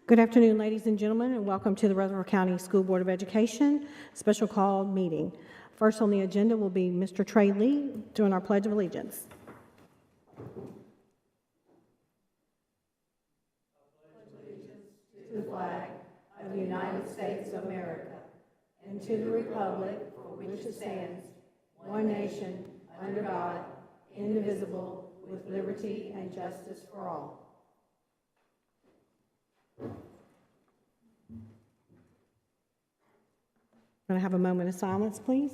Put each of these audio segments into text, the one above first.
Good afternoon, ladies and gentlemen, and welcome to the Rutherford County School Board of Education special call meeting. First on the agenda will be Mr. Trey Lee doing our Pledge of Allegiance. To the flag of the United States of America and to the republic for which it stands, one nation, under God, indivisible, with liberty and justice for all. Going to have a moment of silence, please.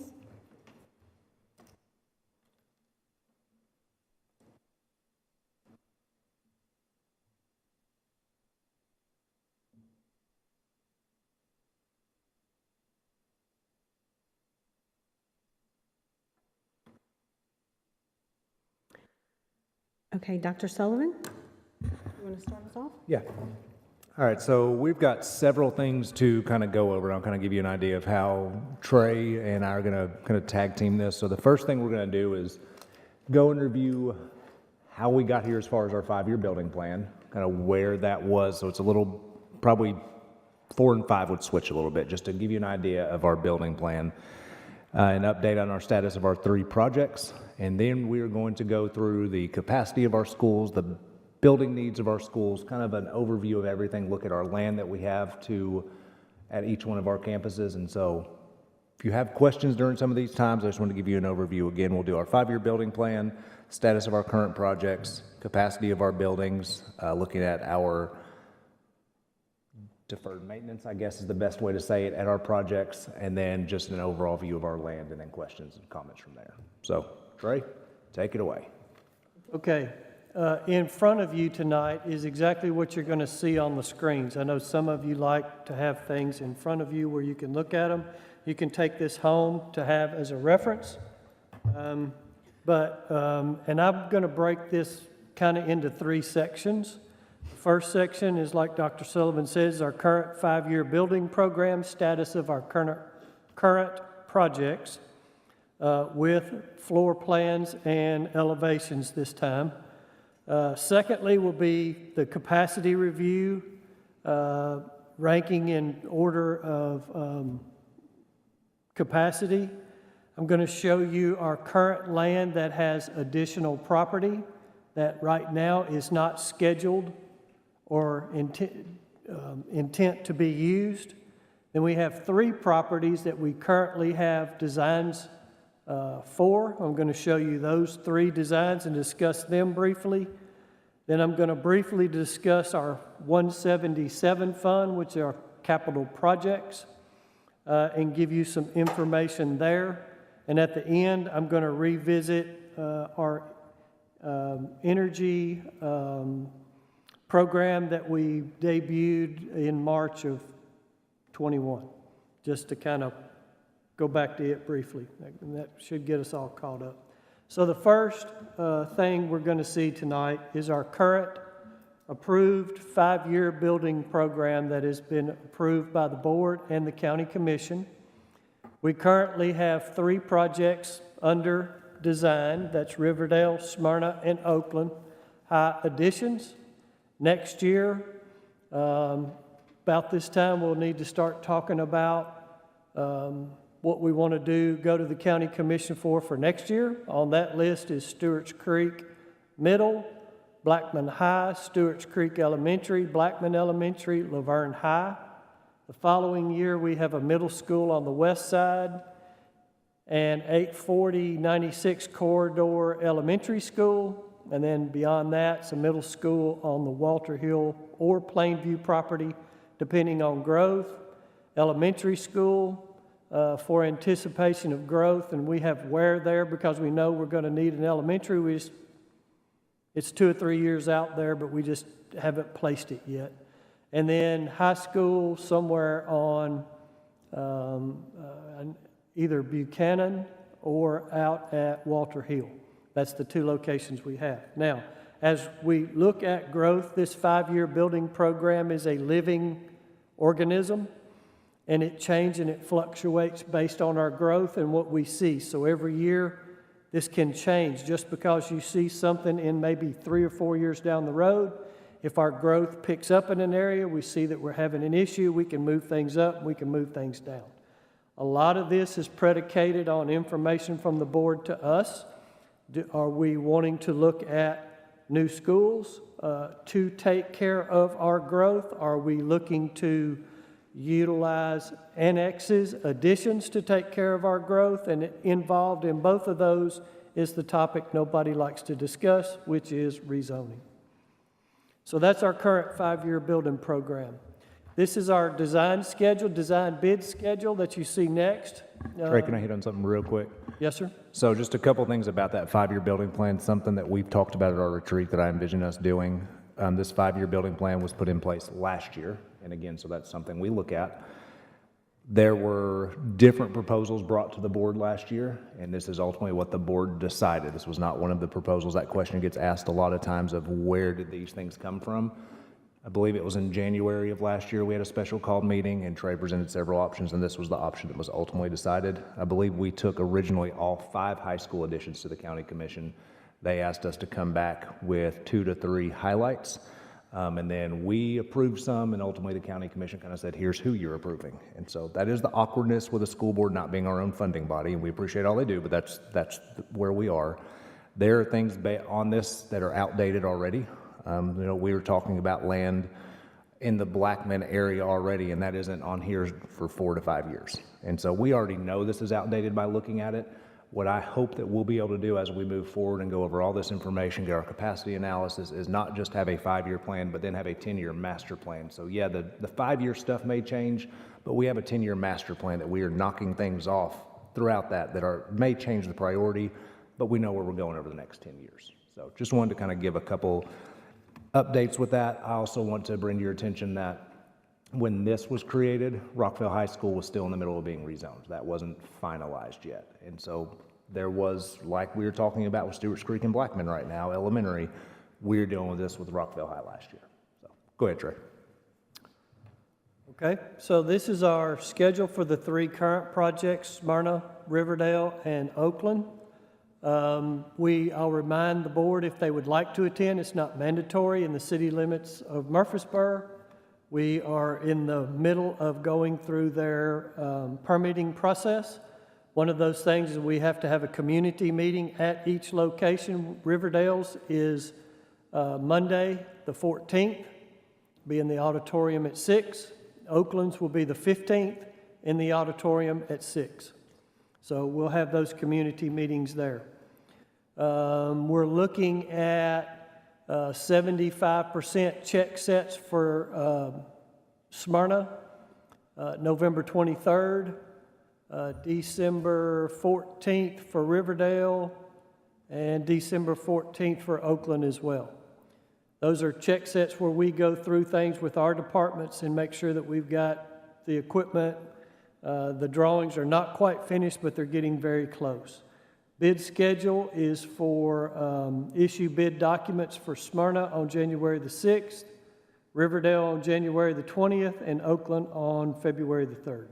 Okay, Dr. Sullivan, you want to start us off? Yeah. All right, so we've got several things to kind of go over. I'll kind of give you an idea of how Trey and I are going to kind of tag team this. So the first thing we're going to do is go and review how we got here as far as our 5-year building plan, kind of where that was. So it's a little, probably 4 and 5 would switch a little bit, just to give you an idea of our building plan, an update on our status of our 3 projects. And then we are going to go through the capacity of our schools, the building needs of our schools, kind of an overview of everything, look at our land that we have at each one of our campuses. And so if you have questions during some of these times, I just want to give you an overview. Again, we'll do our 5-year building plan, status of our current projects, capacity of our buildings, looking at our deferred maintenance, I guess is the best way to say it, at our projects, and then just an overall view of our land, and then questions and comments from there. So, Trey, take it away. Okay. In front of you tonight is exactly what you're going to see on the screens. I know some of you like to have things in front of you where you can look at them. You can take this home to have as a reference. And I'm going to break this kind of into 3 sections. The first section is, like Dr. Sullivan says, our current 5-year building program, status of our current projects with floor plans and elevations this time. Secondly will be the capacity review, ranking in order of capacity. I'm going to show you our current land that has additional property that right now is not scheduled or intent to be used. Then we have 3 properties that we currently have designs for. I'm going to show you those 3 designs and discuss them briefly. Then I'm going to briefly discuss our 177 fund, which are capital projects, and give you some information there. And at the end, I'm going to revisit our energy program that we debuted in March of 21, just to kind of go back to it briefly. And that should get us all caught up. So the first thing we're going to see tonight is our current approved 5-year building program that has been approved by the board and the county commission. We currently have 3 projects under design. That's Riverdale, Smyrna, and Oakland high additions. Next year, about this time, we'll need to start talking about what we want to do, go to the county commission for next year. On that list is Stewart's Creek Middle, Blackman High, Stewart's Creek Elementary, Blackman Elementary, Laverne High. The following year, we have a middle school on the west side and 840-96 Corridor Elementary School. And then beyond that, it's a middle school on the Walter Hill or Plainview property, depending on growth. Elementary school, for anticipation of growth, and we have where there because we know we're going to need an elementary. It's 2 or 3 years out there, but we just haven't placed it yet. And then high school somewhere on either Buchanan or out at Walter Hill. That's the 2 locations we have. Now, as we look at growth, this 5-year building program is a living organism. And it changes and it fluctuates based on our growth and what we see. So every year, this can change. Just because you see something in maybe 3 or 4 years down the road, If our growth picks up in an area, we see that we're having an issue, we can move things up, we can move things down. A lot of this is predicated on information from the board to us. Are we wanting to look at new schools to take care of our growth? Are we looking to utilize annexes, additions to take care of our growth? And involved in both of those is the topic nobody likes to discuss, which is rezoning. So that's our current 5-year building program. This is our design schedule, design bid schedule that you see next. Trey, can I hit on something real quick? Yes, sir. So just a couple things about that 5-year building plan, something that we've talked about at our retreat that I envision us doing. This 5-year building plan was put in place last year, and again, so that's something we look at. There were different proposals brought to the board last year, and this is ultimately what the board decided. This was not one of the proposals. That question gets asked a lot of times of where did these things come from? I believe it was in January of last year we had a special called meeting, and Trey presented several options, and this was the option that was ultimately decided. I believe we took originally all 5 high school additions to the county commission. They asked us to come back with 2 to 3 highlights, and then we approved some, and ultimately the county commission kind of said, here's who you're approving. And so that is the awkwardness with a school board not being our own funding body, and we appreciate all they do, but that's where we are. There are things on this that are outdated already. We were talking about land in the Blackman area already, and that isn't on here for 4 to 5 years. And so we already know this is outdated by looking at it. What I hope that we'll be able to do as we move forward and go over all this information, get our capacity analysis, is not just have a 5-year plan, but then have a 10-year master plan. So yeah, the 5-year stuff may change, but we have a 10-year master plan that we are knocking things off throughout that may change the priority, but we know where we're going over the next 10 years. So just wanted to kind of give a couple updates with that. I also want to bring to your attention that when this was created, Rockville High School was still in the middle of being rezoned. That wasn't finalized yet. And so there was, like we were talking about with Stewart's Creek and Blackman right now, elementary, we're dealing with this with Rockville High last year. So go ahead, Trey. Okay, so this is our schedule for the 3 current projects, Smyrna, Riverdale, and Oakland. I'll remind the board if they would like to attend, it's not mandatory in the city limits of Murfreesboro. We are in the middle of going through their permitting process. One of those things is we have to have a community meeting at each location. Riverdale's is Monday, the 14th, be in the auditorium at 6. Oakland's will be the 15th in the auditorium at 6. So we'll have those community meetings there. We're looking at 75% check sets for Smyrna, November 23rd, December 14th for Riverdale, and December 14th for Oakland as well. Those are check sets where we go through things with our departments and make sure that we've got the equipment. The drawings are not quite finished, but they're getting very close. Bid schedule is for issue bid documents for Smyrna on January the 6th, Riverdale on January the 20th, and Oakland on February the 3rd.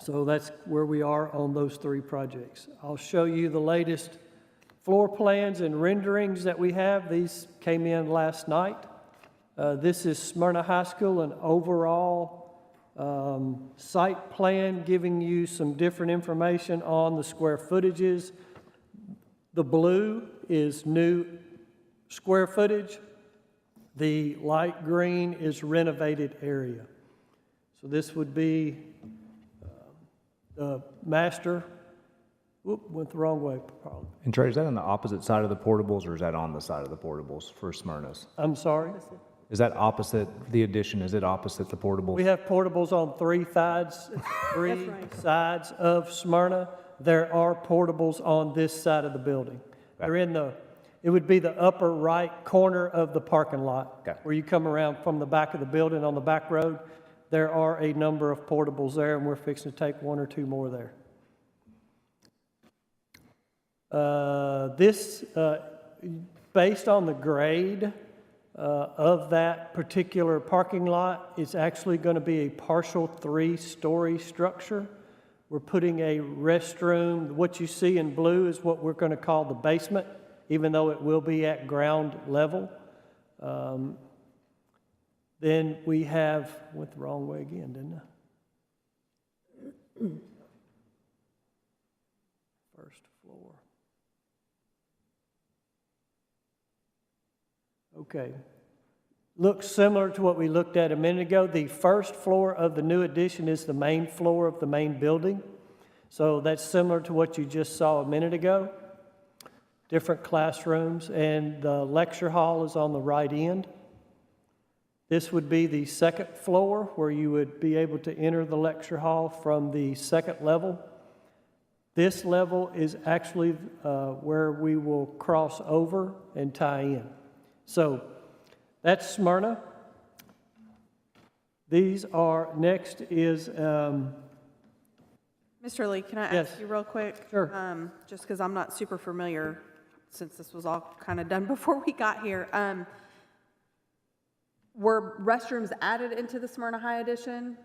So that's where we are on those 3 projects. I'll show you the latest floor plans and renderings that we have. These came in last night. This is Smyrna High School, an overall site plan giving you some different information on the square footages. The blue is new square footage. The light green is renovated area. So this would be the master. Whoop, went the wrong way, probably. And Trey, is that on the opposite side of the portables, or is that on the side of the portables for Smyrna's? I'm sorry? Is that opposite the addition? Is it opposite the portables? We have portables on 3 sides, 3 sides of Smyrna. There are portables on this side of the building. They're in it would be the upper right corner of the parking lot, where you come around from the back of the building on the back road. There are a number of portables there, and we're fixing to take 1 or 2 more there. Based on the grade of that particular parking lot, it's actually going to be a partial 3-story structure. We're putting a restroom. What you see in blue is what we're going to call the basement, even though it will be at ground level. Then we have, went the wrong way again, didn't I? First floor. Okay. Looks similar to what we looked at a minute ago. The first floor of the new addition is the main floor of the main building. So that's similar to what you just saw a minute ago. Different classrooms, and the lecture hall is on the right end. This would be the second floor where you would be able to enter the lecture hall from the second level. This level is actually where we will cross over and tie in. So that's Smyrna. These are, next is, Mr. Lee, can I Yes. ask you real quick? Sure. Just because I'm not super familiar, since this was all kind of done before we got here. Were restrooms added into the Smyrna High Edition?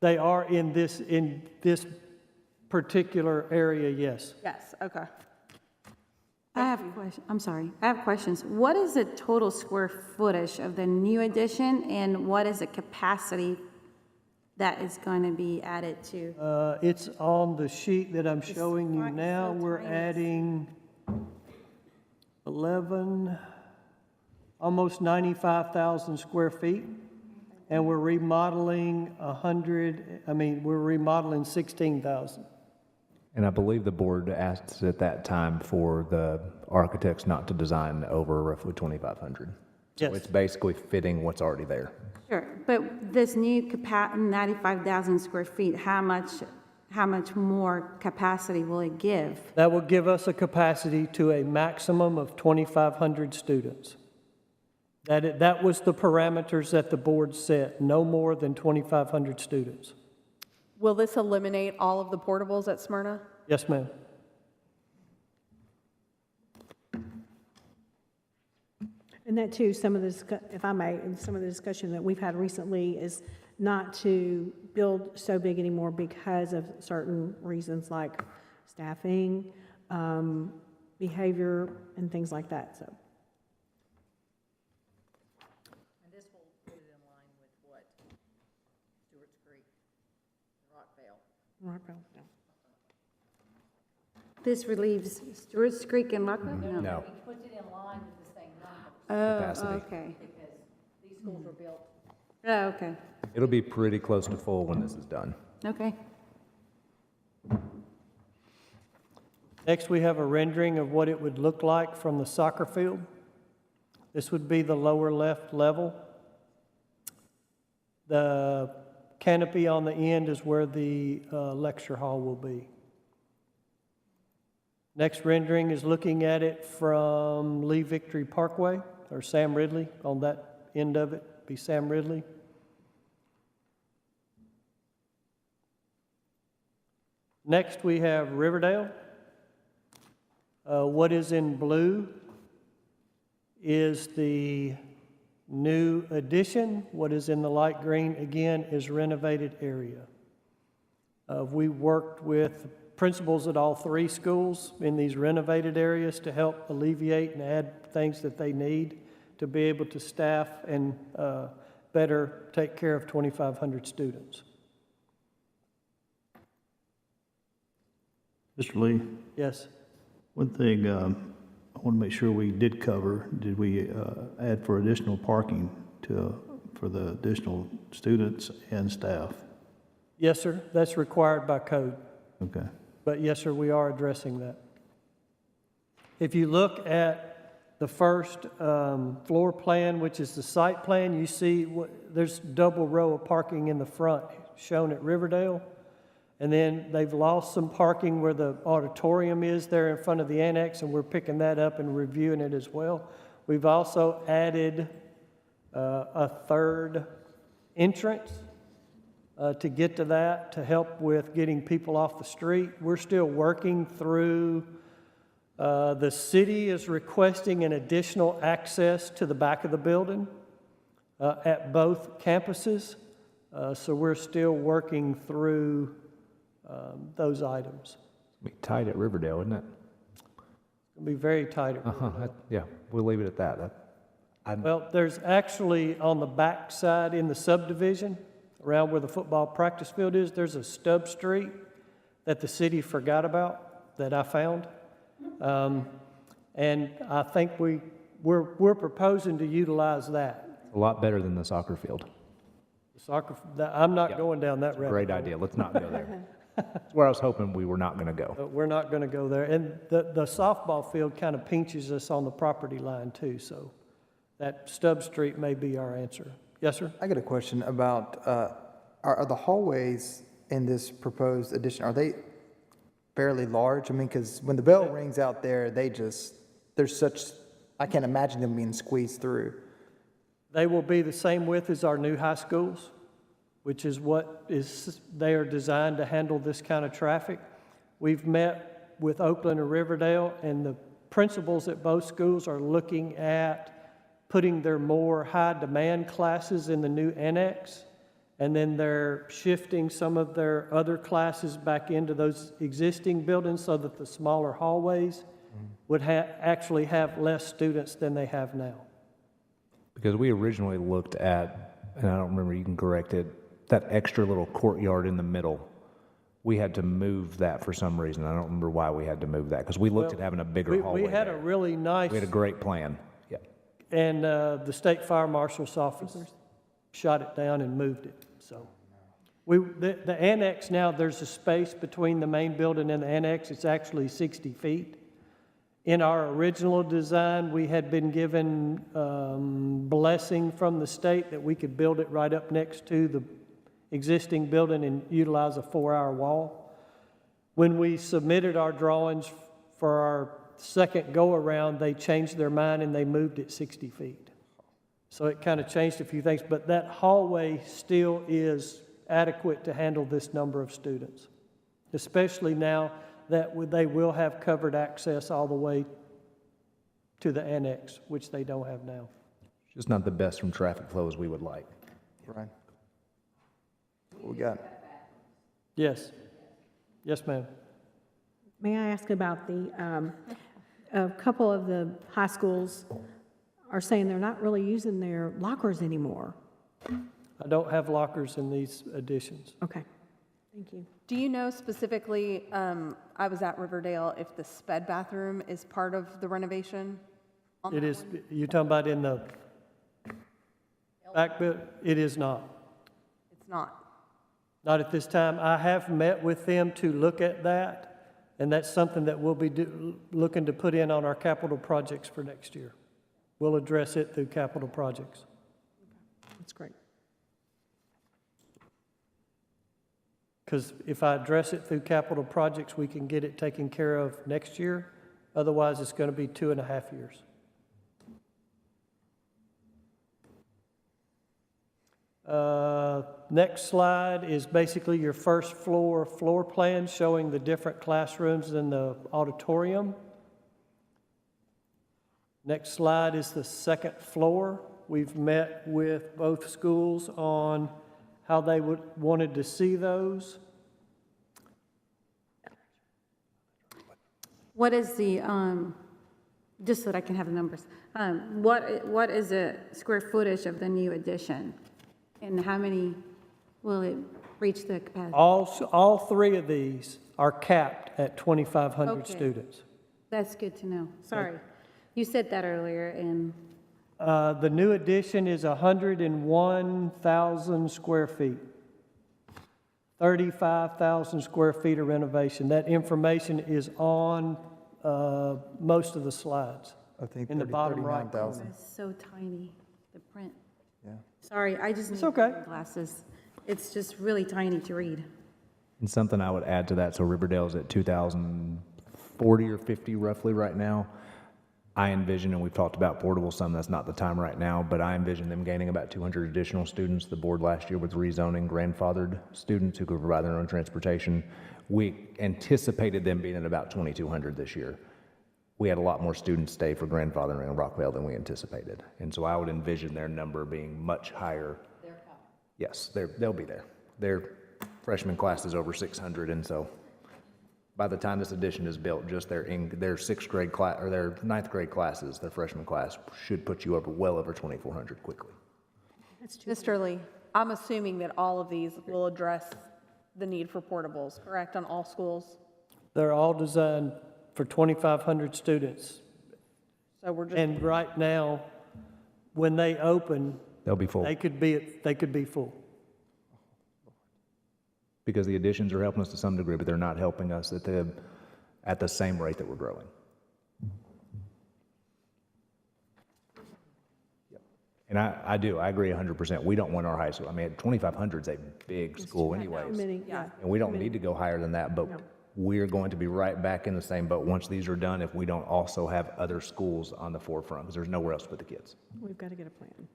they are in this particular area, yes. Yes, okay. I have questions. I'm sorry. I have questions. What is the total square footage of the new addition, and what is the capacity that is going to be added to? It's on the sheet that I'm showing you it's now. so We're tiny. adding 11, almost 95,000 square feet. And we're remodeling we're remodeling 16,000. And I believe the board asked at that time for the architects not to design over roughly 2,500. So Yes. it's basically fitting what's already there. Sure, but this new 95,000 square feet, how much more capacity will it give? That will give us a capacity to a maximum of 2,500 students. That was the parameters that the board set, no more than 2,500 students. Will this eliminate all of the portables at Smyrna? Yes, ma'am. And that too, some of the, if I may, and some of the discussion that we've had recently is not to build so big anymore because of certain reasons like staffing, behavior, and things like that, so. And this will put it in line with what Stewart's Creek, Rockvale. Rockville, yeah. This relieves Stewart's Creek and Rockville? No. He puts it in line with the same number Capacity. Oh, okay. because these schools were built. Oh, okay, It'll be pretty close to full when this is done. okay. Next, we have a rendering of what it would look like from the soccer field. This would be the lower left level. The canopy on the end is where the lecture hall will be. Next rendering is looking at it from Lee Victory Parkway, or Sam Ridley. On that end of it, be Sam Ridley. Next, we have Riverdale. What is in blue is the new addition. What is in the light green, again, is renovated area. We worked with principals at all three schools in these renovated areas to help alleviate and add things that they need to be able to staff and better take care of 2,500 students. Mr. Lee, Yes. one thing I want to make sure we did cover, did we add for additional parking for the additional students and staff? Yes, sir. That's required by code. Okay. But yes, sir, we are addressing that. If you look at the first floor plan, which is the site plan, you see there's double row of parking in the front shown at Riverdale. And then they've lost some parking where the auditorium is there in front of the annex, and we're picking that up and reviewing it as well. We've also added a third entrance to get to that, to help with getting people off the street. We're still working through, the city is requesting an additional access to the back of the building at both campuses. So we're still working through those items. Be tight at Riverdale, isn't it? It'll be very tight. Yeah, we'll leave it at that. Well, there's actually on the back side in the subdivision, around where the football practice field is, there's a stub street that the city forgot about that I found. And I think we're proposing to utilize that. A lot better than the soccer field. I'm not Yep. going down that rabbit Great hole. idea. Let's not go there. That's where I was hoping we were not going to go. But we're not going to go there. And the softball field kind of pinches us on the property line too, so that stub street may be our answer. Yes, sir? I got a question about, are the hallways in this proposed addition, are they fairly large? I mean, because when the bell rings out there, there's such, I can't imagine them being squeezed through. They will be the same width as our new high schools, which is they are designed to handle this kind of traffic. We've met with Oakland and Riverdale, and the principals at both schools are looking at putting their more high-demand classes in the new annex, and then they're shifting some of their other classes back into those existing buildings so that the smaller hallways would actually have less students than they have now. Because we originally looked at, and I don't remember, you can correct it, that extra little courtyard in the middle. We had to move that for some reason. I don't remember why we had to move that, because we looked at having a bigger hallway We had a there. really nice, We had a great plan. Yeah. and the state fire marshal's office shot it down and moved it, so. The annex now, there's a space between the main building and the annex. It's actually 60 feet. In our original design, we had been given blessing from the state that we could build it right up next to the existing building and utilize a 4-hour wall. When we submitted our drawings for our second go-around, they changed their mind and they moved it 60 feet. So it kind of changed a few things, but that hallway still is adequate to handle this number of students, especially now that they will have covered access all the way to the annex, which they don't have now. Just not the best from traffic flow as we would like. Right. What we got? Yes. Yes, ma'am. May I ask about a couple of the high schools are saying they're not really using their lockers anymore. I don't have lockers in these additions. Okay, thank you. Do you know specifically, I was at Riverdale, if the sped bathroom is part of the renovation? on It that is, one? you're talking about in the back bit? It is not. It's not. Not at this time. I have met with them to look at that, and that's something that we'll be looking to put in on our capital projects for next year. We'll address it through capital projects. That's great. Because if I address it through capital projects, we can get it taken care of next year. Otherwise, it's going to be 2.5 years. Next slide is basically your first floor plan showing the different classrooms in the auditorium. Next slide is the second floor. We've met with both schools on how they wanted to see those. What is the, just so that I can have the numbers, what is the square footage of the new addition? And how many will it reach the capacity? All three of these are capped at 2,500 Okay. students. That's good to know. Sorry. You said that earlier, and The new addition is 101,000 square feet. 35,000 square feet of renovation. That information is on most of the slides. I think In the bottom right 39,000. it's so tiny, the print. Yeah. Sorry, I just need okay. reading glasses. It's just really tiny to read. And something I would add to that, so Riverdale's at 2,040 or 50 roughly right now. I envision, and we've talked about portable some, that's not the time right now, but I envision them gaining about 200 additional students. The board last year was rezoning grandfathered students who could provide their own transportation. We anticipated them being at about 2,200 this year. We had a lot more students stay for grandfathering in Rockvale than we anticipated. And so I would envision their number being much higher. They're coming. Yes, they'll be there. Their freshman class is over 600, and so By the time this addition is built, just their sixth grade class, or their ninth grade classes, their freshman class, should put you well over 2,400 quickly. That's too, Mr. Lee, I'm assuming that all of these will address the need for portables, correct, on all schools? They're all designed for 2,500 students. So we're just, And right now, when they open, They'll be full. they could be full. Because the additions are helping us to some degree, but they're not helping us at the same rate that we're growing. And I agree 100%. We don't want our high school, I mean, 2,500 is a big school anyways. many, yeah. And we don't need to go higher than that, but No. we're going to be right back in the same boat once these are done if we don't also have other schools on the forefront, because there's nowhere else to put the kids. We've got to get a plan.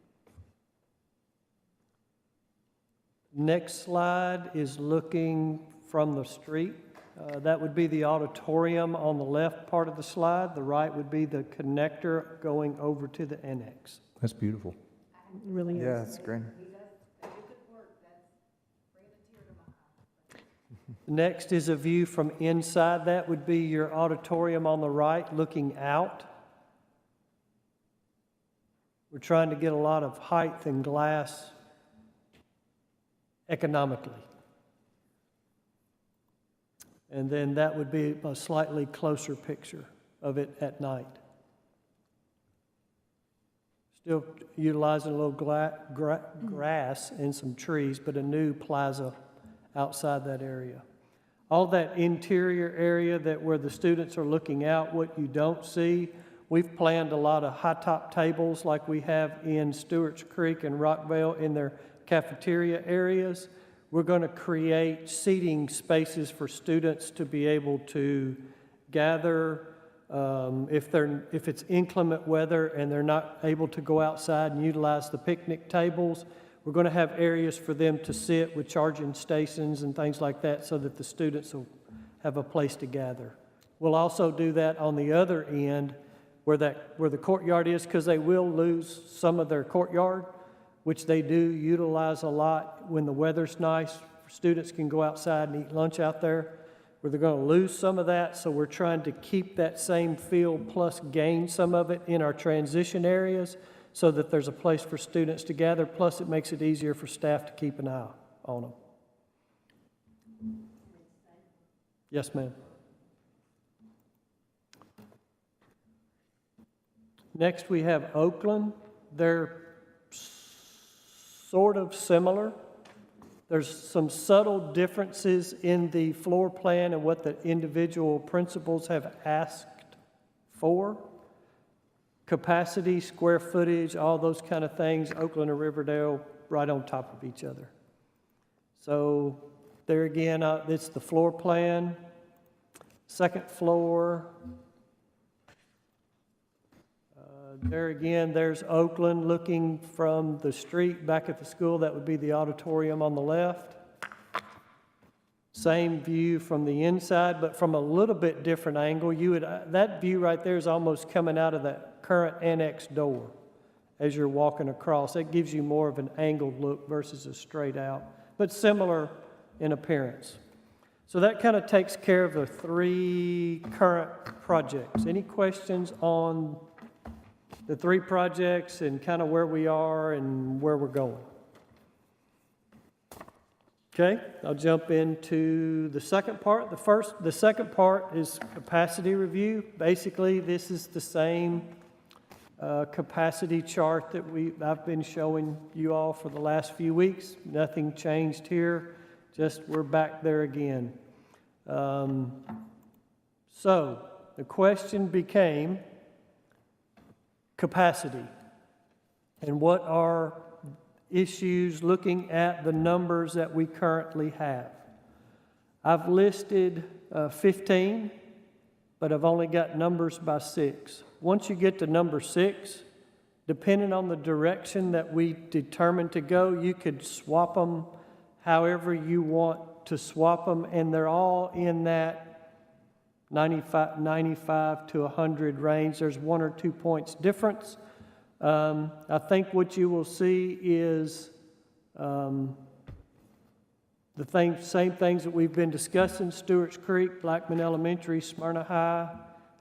Next slide is looking from the street. That would be the auditorium on the left part of the slide. The right would be the connector going over to the annex. That's beautiful. It really is. Yeah, it's great. Next is a view from inside. That would be your auditorium on the right looking out. We're trying to get a lot of height and glass economically. And then that would be a slightly closer picture of it at night. Still utilizing a little grass and some trees, but a new plaza outside that area. All that interior area that where the students are looking out, what you don't see, we've planned a lot of high-top tables like we have in Stewart's Creek and Rockville in their cafeteria areas. We're going to create seating spaces for students to be able to gather if it's inclement weather and they're not able to go outside and utilize the picnic tables. We're going to have areas for them to sit with charging stations and things like that so that the students will have a place to gather. We'll also do that on the other end where the courtyard is, because they will lose some of their courtyard, which they do utilize a lot when the weather's nice. Students can go outside and eat lunch out there, where they're going to lose some of that. So we're trying to keep that same feel plus gain some of it in our transition areas so that there's a place for students to gather. Plus it makes it easier for staff to keep an eye on them. Yes, ma'am. Next we have Oakland. They're sort of similar. There's some subtle differences in the floor plan and what the individual principals have asked for. Capacity, square footage, all those kind of things, Oakland and Riverdale right on top of each other. So there again, it's the floor plan, second floor. There again, there's Oakland looking from the street back at the school. That would be the auditorium on the left. Same view from the inside, but from a little bit different angle. That view right there is almost coming out of that current annex door as you're walking across. That gives you more of an angled look versus a straight out, but similar in appearance. So that kind of takes care of the 3 current projects. Any questions on the 3 projects and kind of where we are and where we're going? Okay, I'll jump into the second part. The second part is capacity review. Basically, this is the same capacity chart that I've been showing you all for the last few weeks. Nothing changed here, just we're back there again. So the question became capacity and what are issues looking at the numbers that we currently have. I've listed 15, but I've only got numbers by 6. Once you get to number 6, depending on the direction that we determine to go, you could swap them however you want to swap them, and they're all in that 95 to 100 range. There's 1 or 2 points difference. I think what you will see is the Same things that we've been discussing, Stewart's Creek, Blackman Elementary, Smyrna High.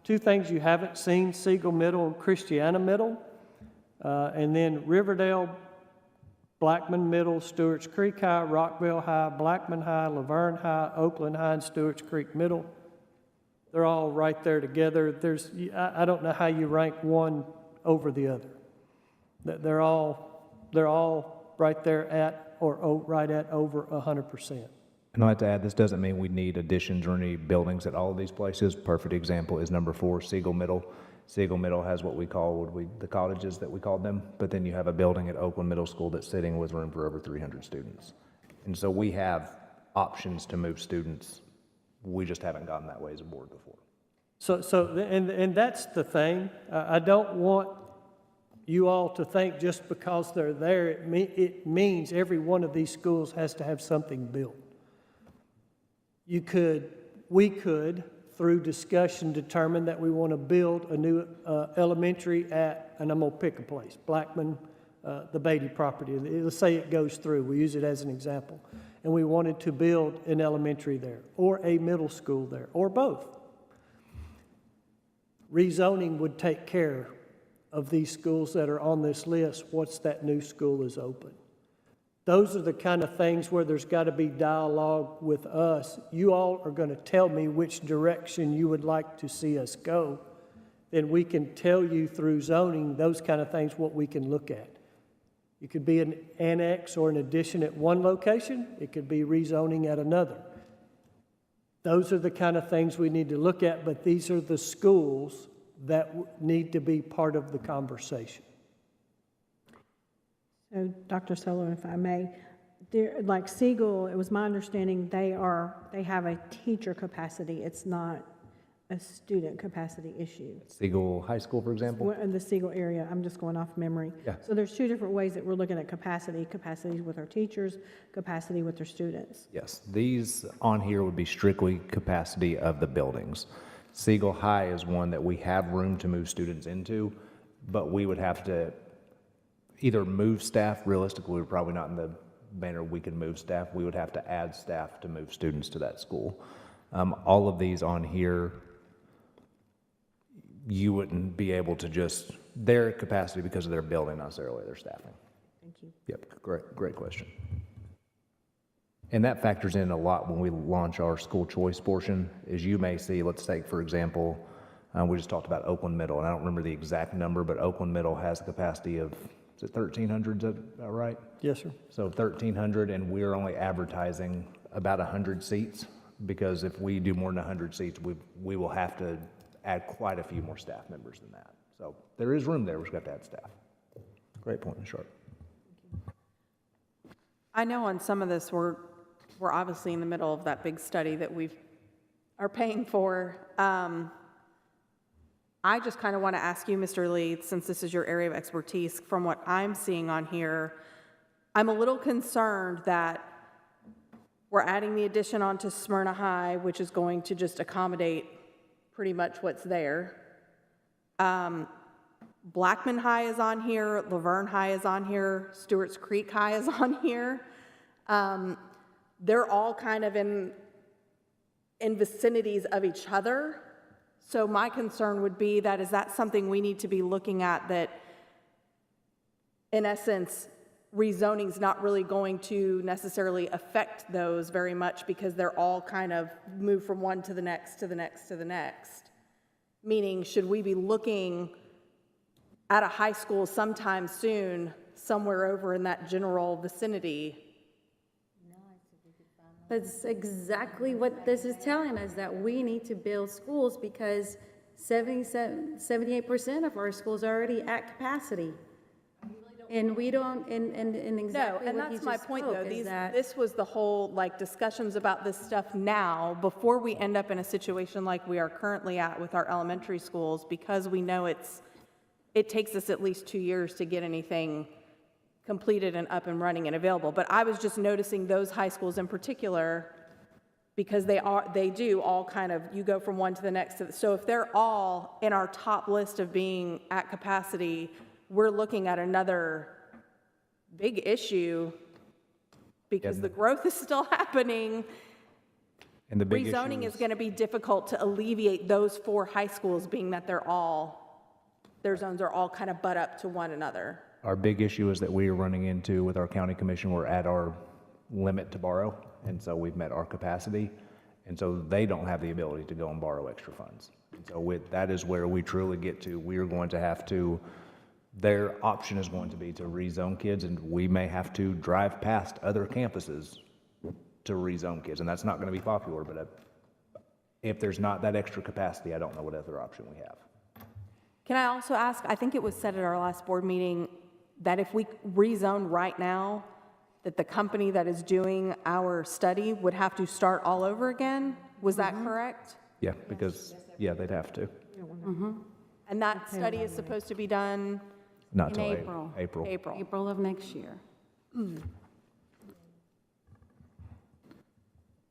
Two things you haven't seen, Siegel Middle and Christiana Middle. And then Riverdale, Blackman Middle, Stewart's Creek High, Rockville High, Blackman High, Laverne High, Oakland High, and Stewart's Creek Middle. They're all right there together. I don't know how you rank one over the other. They're all right there at or right at over 100%. And I'd like to add, this doesn't mean we need additions or any buildings at all of these places. Perfect example is number 4, Siegel Middle. Siegel Middle has what we call, the cottages that we called them, but then you have a building at Oakland Middle School that's sitting with room for over 300 students. And so we have options to move students. We just haven't gotten that way as a board before. And that's the thing. I don't want you all to think just because they're there, it means every one of these schools has to have something built. We could, through discussion, determine that we want to build a new elementary at, and I'm going to pick a place, Blackman, the Beatty property. Let's say it goes through. We use it as an example. And we wanted to build an elementary there, or a middle school there, or both. Rezoning would take care of these schools that are on this list once that new school is open. Those are the kind of things where there's got to be dialogue with us. You all are going to tell me which direction you would like to see us go. Then we can tell you through zoning those kind of things what we can look at. It could be an annex or an addition at one location. It could be rezoning at another. Those are the kind of things we need to look at, but these are the schools that need to be part of the conversation. So, Dr. Solo, if I may, like Siegel, it was my understanding they have a teacher capacity. It's not a student capacity issue. Siegel High School, for example? In the Siegel area, I'm just going off memory. Yeah. So there's two different ways that we're looking at capacities with our teachers, capacity with their students. Yes, these on here would be strictly capacity of the buildings. Siegel High is one that we have room to move students into, but we would have to either move staff. Realistically, we're probably not in the manner we can move staff. We would have to add staff to move students to that school. All of these on here, you wouldn't be able to just, their capacity because of their building, not necessarily their staffing. Thank you. Yep, great question. And that factors in a lot when we launch our school choice portion. As you may see, let's take, for example, we just talked about Oakland Middle, and I don't remember the exact number, but Oakland Middle has a capacity of, is it 1,300, is that right? Yes, sir. So 1,300, and we're only advertising about 100 seats, because if we do more than 100 seats, we will have to add quite a few more staff members than that. So there is room there, we just got to add staff. Great point, Ms. Sharp. I know on some of this, we're obviously in the middle of that big study that we are paying for. I just kind of want to ask you, Mr. Lee, since this is your area of expertise, from what I'm seeing on here, I'm a little concerned that we're adding the addition onto Smyrna High, which is going to just accommodate pretty much what's there. Blackman High is on here, Laverne High is on here, Stewart's Creek High is on here. They're all kind of in vicinities of each other. So my concern would be that, is that something we need to be looking at, that in essence, rezoning is not really going to necessarily affect those very much because they're all kind of moved from one to the next, to the next, to the next. Meaning, should we be looking at a high school sometime soon, somewhere over in that general vicinity? That's exactly what this is telling us, that we need to build schools because 78% of our schools are already at capacity. And we don't, and exactly No, and what he that's my just point, spoke though. is that This was the whole, like, discussions about this stuff now, before we end up in a situation like we are currently at with our elementary schools, because we know it takes us at least 2 years to get anything completed and up and running and available. But I was just noticing those high schools in particular, because they do all kind of, you go from one to the next. So if they're all in our top list of being at capacity, we're looking at another big issue because the growth is still happening. And the big Rezoning issue is going to be difficult to alleviate those 4 high schools, being that their zones are all kind of butt up to one another. Our big issue is that we are running into with our county commission, we're at our limit to borrow, and so we've met our capacity, and so they don't have the ability to go and borrow extra funds. And so that is where we truly get to, we are going to have to, their option is going to be to rezone kids, and we may have to drive past other campuses to rezone kids, and that's not going to be popular, but if there's not that extra capacity, I don't know what other option we have. Can I also ask, I think it was said at our last board meeting that if we rezone right now, that the company that is doing our study would have to start all over again? Was that correct? Yeah, because, yeah, they'd have to. And that study is supposed to be done Not In till April. April. April of next year.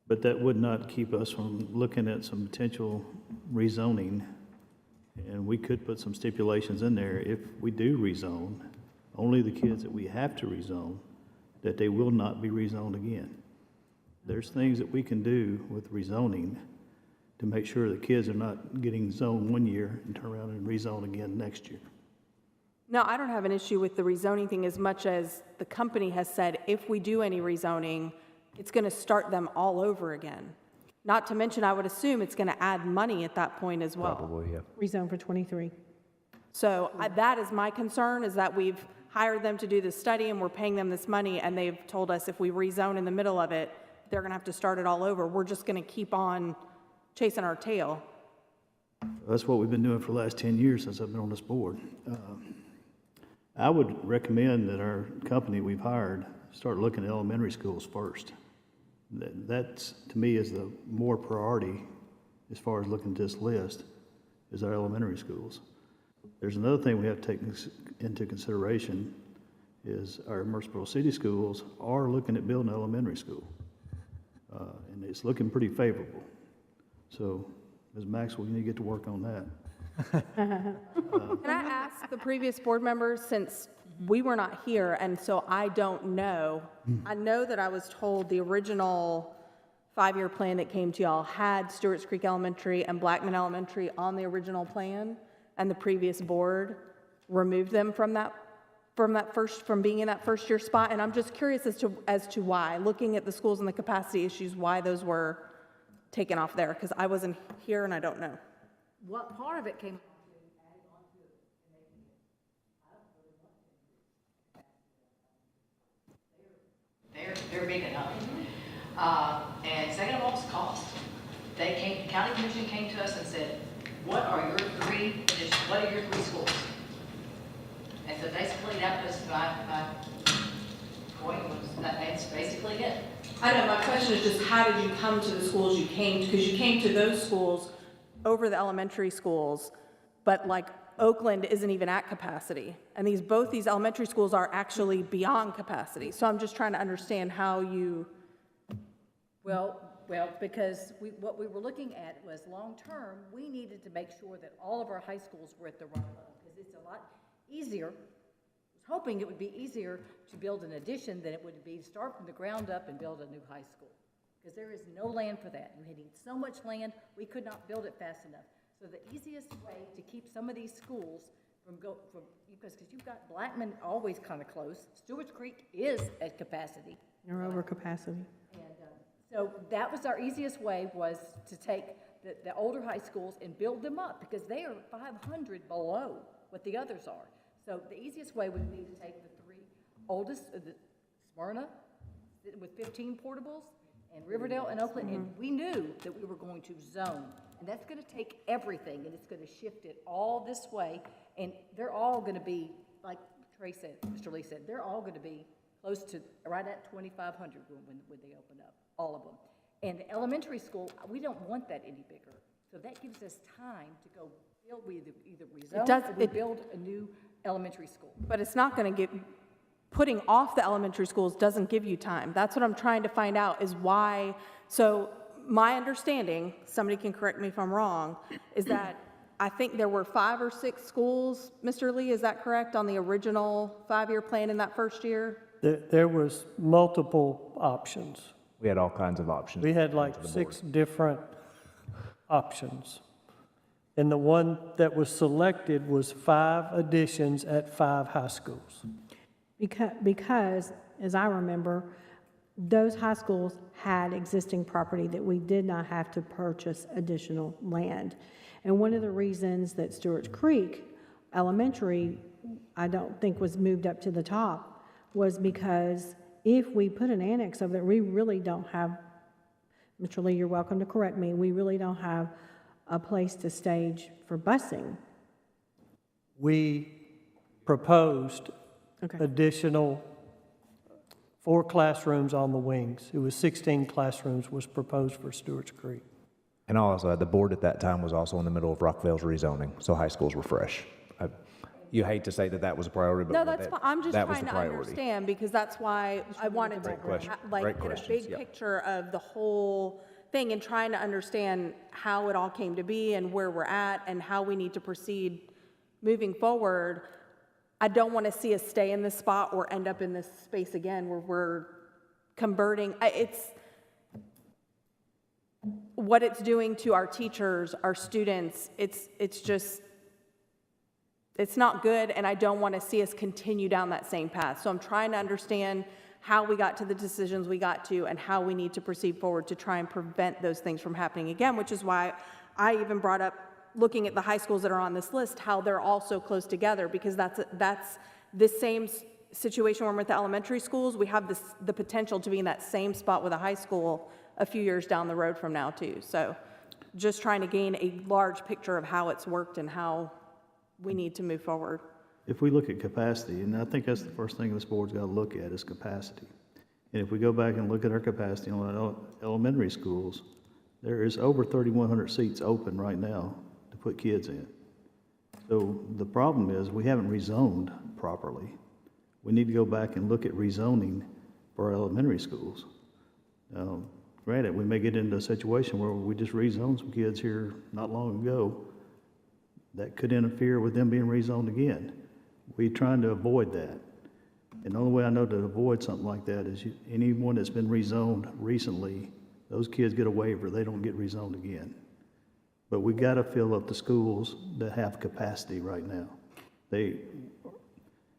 But that would not keep us from looking at some potential rezoning. And we could put some stipulations in there. If we do rezone, only the kids that we have to rezone, that they will not be rezoned again. There's things that we can do with rezoning to make sure the kids are not getting zoned one year and turn around and rezone again next year. No, I don't have an issue with the rezoning thing as much as the company has said, if we do any rezoning, it's going to start them all over again. Not to mention, I would assume it's going to add money at that point as well. Probably, yeah. Rezone for 23. So that is my concern, is that we've hired them to do this study and we're paying them this money, and they've told us if we rezone in the middle of it, they're going to have to start it all over. We're just going to keep on chasing our tail. That's what we've been doing for the last 10 years since I've been on this board. I would recommend that our company we've hired start looking at elementary schools first. That's, to me, is the more priority as far as looking at this list, is our elementary schools. There's another thing we have to take into consideration is our Murfreesboro City schools are looking at building an elementary school. And it's looking pretty favorable. So, Ms. Maxwell, you need to get to work on that. Can I ask the previous board members, since we were not here, and so I don't know, I know that I was told the original 5-year plan that came to y'all had Stewart's Creek Elementary and Blackman Elementary on the original plan, and the previous board removed them from being in that first year spot, and I'm just curious as to why, looking at the schools and the capacity issues, why those were taken off there, because I wasn't here and I don't know. What part of it came They're big enough. And second of all, it's cost. The county commission came to us and said, what are your 3 schools? And so basically that was my point was that's basically it. I know, my question is just how did you come to the schools you came to? Because you came to those schools over the elementary schools, but like Oakland isn't even at capacity. And both these elementary schools are actually beyond capacity. So I'm just trying to understand how you, Well, because what we were looking at was long-term, we needed to make sure that all of our high schools were at the right level, because it's a lot easier, I was hoping it would be easier to build an addition than it would be to start from the ground up and build a new high school, because there is no land for that. We need so much land, we could not build it fast enough. So the easiest way to keep some of these schools because you've got Blackman always kind of close, Stewart's Creek is at capacity. Or over capacity. And so that was our easiest way, was to take the older high schools and build them up, because they are 500 below what the others are. So the easiest way would be to take the 3 oldest, the Smyrna with 15 portables, and Riverdale and Oakland, and we knew that we were going to zone. And that's going to take everything, and it's going to shift it all this way, and they're all going to be, like Trey said, Mr. Lee said, they're all going to be close to, right at 2,500 when they open up, all of them. And the elementary school, we don't want that any bigger. So that gives us time to go build, we either rezone or we build a new elementary school. but it's not going to get, putting off the elementary schools doesn't give you time. That's what I'm trying to find out is why. So my understanding, somebody can correct me if I'm wrong, is that I think there were 5 or 6 schools, Mr. Lee, is that correct, on the original 5-year plan in that first year? there was multiple options. We had all kinds of options. We had like to the 6 different options. And the one that was selected was 5 additions at 5 high schools. Because, as I remember, those high schools had existing property that we did not have to purchase additional land. And one of the reasons that Stewart's Creek Elementary, I don't think was moved up to the top, was because if we put an annex over there, we really don't have, Mr. Lee, you're welcome to correct me, we really don't have a place to stage for busing. We proposed Okay. additional 4 classrooms on the wings. It was 16 classrooms was proposed for Stewart's Creek. And also, the board at that time was also in the middle of Rockville's rezoning, so high schools were fresh. You hate to say that that was a priority, but No, that's fine. I'm just that was trying the to priority. understand, because that's why I wanted to, Great question. like, Great get a questions, big yep. picture of the whole thing and trying to understand how it all came to be and where we're at and how we need to proceed moving forward. I don't want to see us stay in this spot or end up in this space again where we're converting. It's what it's doing to our teachers, our students. It's just, it's not good, and I don't want to see us continue down that same path. So I'm trying to understand how we got to the decisions we got to and how we need to proceed forward to try and prevent those things from happening again, which is why I even brought up looking at the high schools that are on this list, how they're all so close together, because that's the same situation when we're at the elementary schools. We have the potential to be in that same spot with a high school a few years down the road from now too. So just trying to gain a large picture of how it's worked and how we need to move forward. If we look at capacity, and I think that's the first thing this board's got to look at is capacity. And if we go back and look at our capacity on our elementary schools, there is over 3,100 seats open right now to put kids in. So the problem is we haven't rezoned properly. We need to go back and look at rezoning for our elementary schools. Granted, we may get into a situation where we just rezoned some kids here not long ago that could interfere with them being rezoned again. We're trying to avoid that. And the only way I know to avoid something like that is anyone that's been rezoned recently, those kids get a waiver, they don't get rezoned again. But we got to fill up the schools that have capacity right now.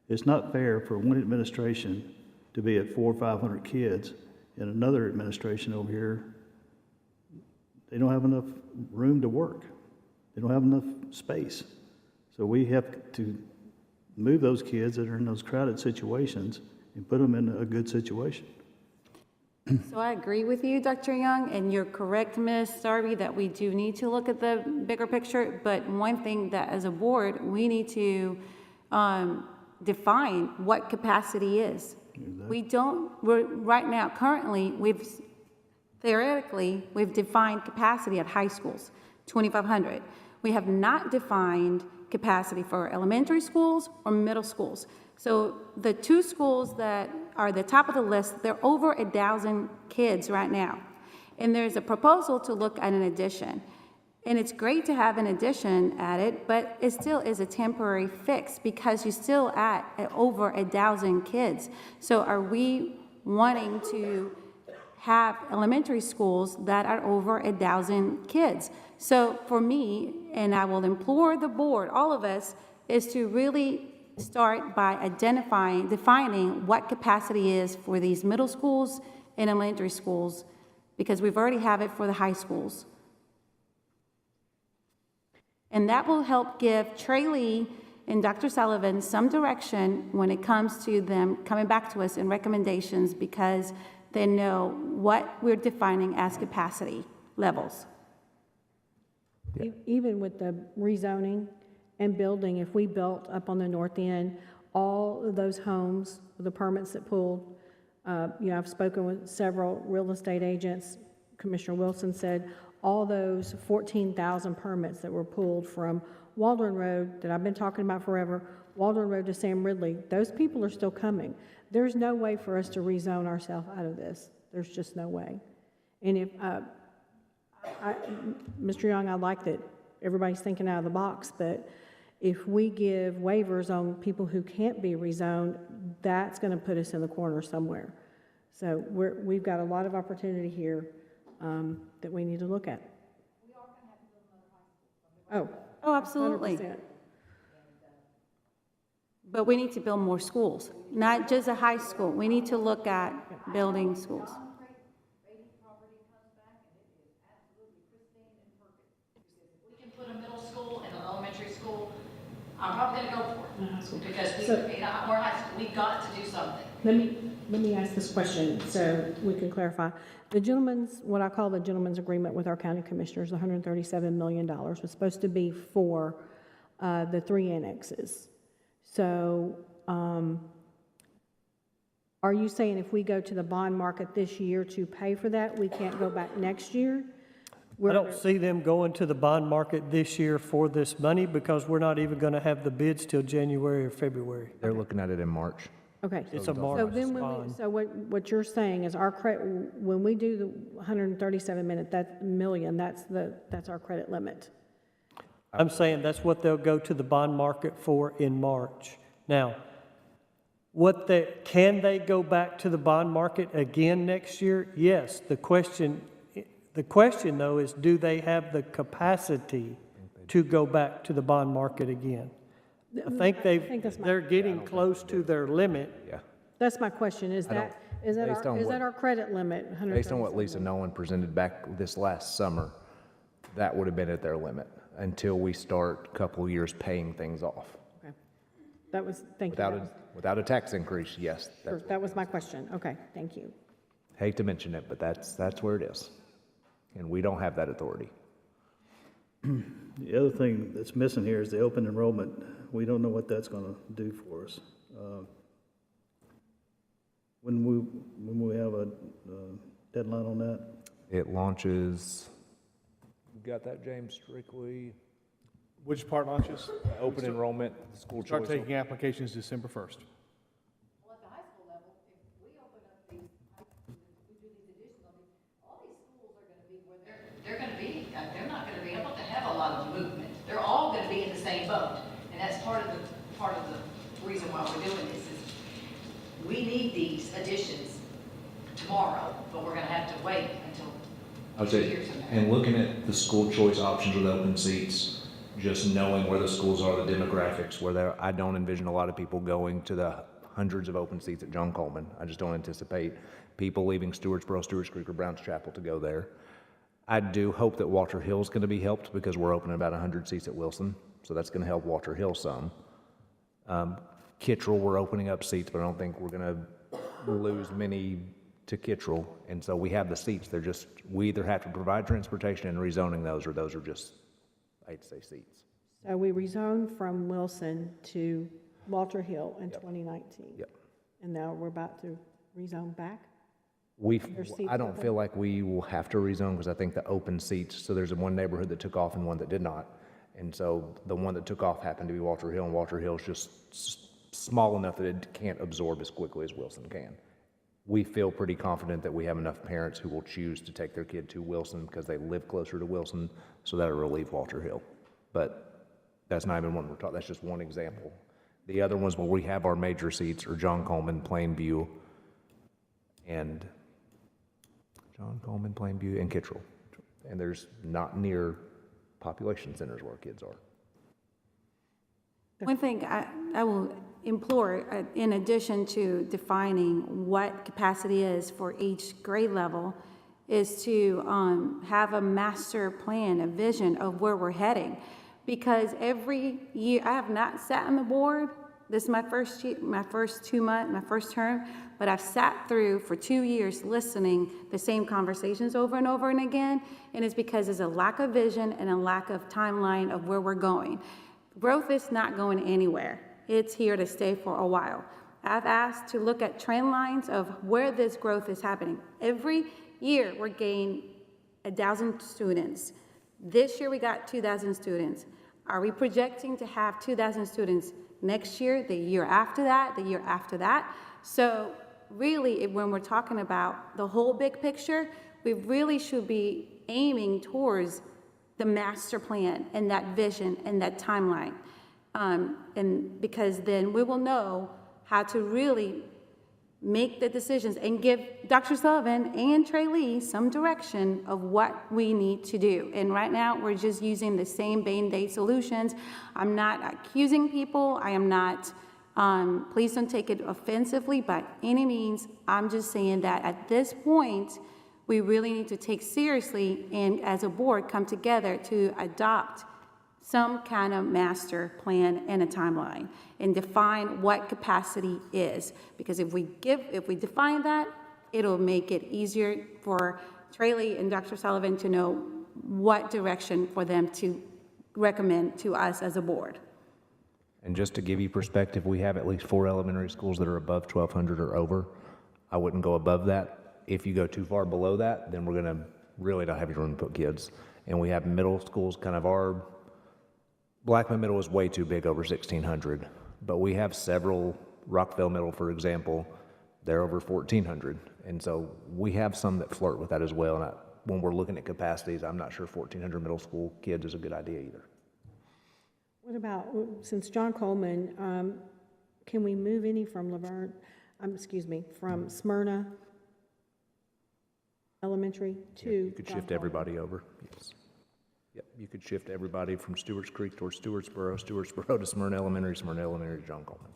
It's not fair for one administration to be at 400 or 500 kids and another administration over here, they don't have enough room to work. They don't have enough space. So we have to move those kids that are in those crowded situations and put them in a good situation. So I agree with you, Dr. Young, and you're correct, Ms. Darby, that we do need to look at the bigger picture. But one thing that as a board, we need to define what capacity is. Exactly. We're right now, currently, theoretically, we've defined capacity at high schools, 2,500. We have not defined capacity for elementary schools or middle schools. So the 2 schools that are the top of the list, they're over 1,000 kids right now. And there's a proposal to look at an addition. And it's great to have an addition added, but it still is a temporary fix because you're still at over 1,000 kids. So are we wanting to have elementary schools that are over 1,000 kids? So for me, and I will implore the board, all of us, is to really start by defining what capacity is for these middle schools and elementary schools, because we've already have it for the high schools. And that will help give Trey Lee and Dr. Sullivan some direction when it comes to them coming back to us in recommendations, because they know what we're defining as capacity levels. Even with the rezoning and building, if we built up on the north end, all of those homes, the permits that pulled, I've spoken with several real estate agents. Commissioner Wilson said all those 14,000 permits that were pulled from Waldron Road that I've been talking about forever, Waldron Road to Sam Ridley, those people are still coming. There's no way for us to rezone ourselves out of this. There's just no way. And if, Mr. Young, I like that everybody's thinking out of the box, but if we give waivers on people who can't be rezoned, that's going to put us in the corner somewhere. So we've got a lot of opportunity here that we need to look at. Oh, Oh, absolutely. 100%. But we need to build more schools, not just a high school. We need to look at building schools. We can put a middle school and an elementary school, I'm probably gonna go for it. Because we, So- we're high school, we got to do something. Let me ask this question so we can clarify. The gentleman's, what I call the gentleman's agreement with our county commissioners, $137 million, was supposed to be for the 3 annexes. So are you saying if we go to the bond market this year to pay for that, we can't go back next year? I don't see them going to the bond market this year for this money because we're not even going to have the bids till January or February. They're looking at it in March. Okay. It's a So March then when bond. so what you're saying is our credit, when we do the 137 million, that's our credit limit. I'm saying that's what they'll go to the bond market for in March. Now, can they go back to the bond market again next year? Yes. The question though is, do they have the capacity to go back to the bond market again? I think they're getting close to their limit. Yeah. That's my question, is that Based on our credit limit? Based on what 137 Lisa Nolan presented back this last summer, that would have been at their limit until we start a couple of years paying things off. Okay. That was, thank you. Without a tax increase, yes. That was my question. Okay, thank you. Hate to mention it, but that's where it is. And we don't have that authority. The other thing that's missing here is the open enrollment. We don't know what that's gonna do for us. When we have a deadline on that? It launches, you got that, James, strictly? Which part launches? Open enrollment, school Start choice. taking applications December 1st. Well, at the high school level, if we open up these, we do these additions on these, all these schools are gonna be where they're gonna be, they're not gonna be able to have a lot of movement. They're all gonna be in the same boat, and that's part of the reason why we're doing this is we need these additions tomorrow, but we're gonna have to wait until I would 2 say, years from now. and looking at the school choice options with open seats, just knowing where the schools are, the demographics, I don't envision a lot of people going to the hundreds of open seats at John Coleman. I just don't anticipate people leaving Stewartsboro, Stewart's Creek, or Browns Chapel to go there. I do hope that Walter Hill's going to be helped because we're opening about 100 seats at Wilson, so that's going to help Walter Hill some. Kittrell, we're opening up seats, but I don't think we're going to lose many to Kittrell, and so we have the seats. We either have to provide transportation and rezoning those, or those are just, I hate to say, seats. So we rezoned from Wilson to Walter Hill in 2019. Yep. And now we're about to rezone back? There's seats I don't open? feel like we will have to rezone because I think the open seats, so there's one neighborhood that took off and one that did not. And so the one that took off happened to be Walter Hill, and Walter Hill's just small enough that it can't absorb as quickly as Wilson can. We feel pretty confident that we have enough parents who will choose to take their kid to Wilson because they live closer to Wilson, so that'll relieve Walter Hill. But that's not even one we're talking, that's just one example. The other ones where we have our major seats are John Coleman, Plainview, and Kittrell. And there's not near population centers where our kids are. One thing I will implore, in addition to defining what capacity is for each grade level, is to have a master plan, a vision of where we're heading. Because every year, I have not sat on the board. This is my first term, but I've sat through for 2 years listening the same conversations over and over and again, and it's because there's a lack of vision and a lack of timeline of where we're going. Growth is not going anywhere. It's here to stay for a while. I've asked to look at trend lines of where this growth is happening. Every year, we're gaining 1,000 students. This year, we got 2,000 students. Are we projecting to have 2,000 students next year, the year after that, the year after that? So really, when we're talking about the whole big picture, we really should be aiming towards the master plan and that vision and that timeline. And because then we will know how to really make the decisions and give Dr. Sullivan and Trey Lee some direction of what we need to do. And right now, we're just using the same Band-Aid solutions. I'm not accusing people. I am not, please don't take it offensively by any means. I'm just saying that at this point, we really need to take seriously and as a board come together to adopt some kind of master plan and a timeline and define what capacity is. Because if we define that, it'll make it easier for Trey Lee and Dr. Sullivan to know what direction for them to recommend to us as a board. And just to give you perspective, we have at least 4 elementary schools that are above 1,200 or over. I wouldn't go above that. If you go too far below that, then we're gonna really not have room to put kids. And we have middle schools, kind of our Blackman Middle is way too big, over 1,600, but we have several, Rockville Middle, for example, they're over 1,400. And so we have some that flirt with that as well. And when we're looking at capacities, I'm not sure 1,400 middle school kids is a good idea either. What about, since John Coleman, can we move any from Laverne, from Smyrna Elementary to? You could shift everybody over, yes. Yep, you could shift everybody from Stewart's Creek towards Stewartsboro to Smyrna Elementary to John Coleman.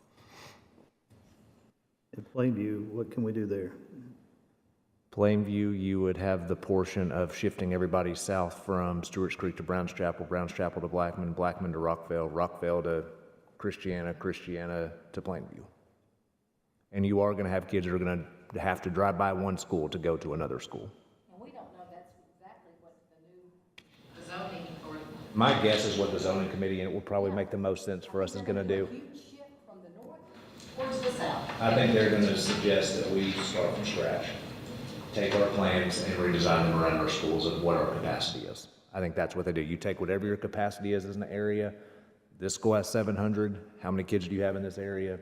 At Plainview, what can we do there? Plainview, you would have the portion of shifting everybody south from Stewart's Creek to Browns Chapel to Blackman, Blackman to Rockville, Rockville to Christiana, Christiana to Plainview. And you are going to have kids that are going to have to drive by one school to go to another school. And we don't know that's exactly what the zoning or. My guess is what the zoning committee, and it will probably make the most sense for us, is going to do. Huge shift from the north towards the south. I think they're gonna suggest that we start from scratch, take our plans and redesign them around our schools of what our capacity is. I think that's what they do. You take whatever your capacity is in the area. This school has 700. How many kids do you have in this area?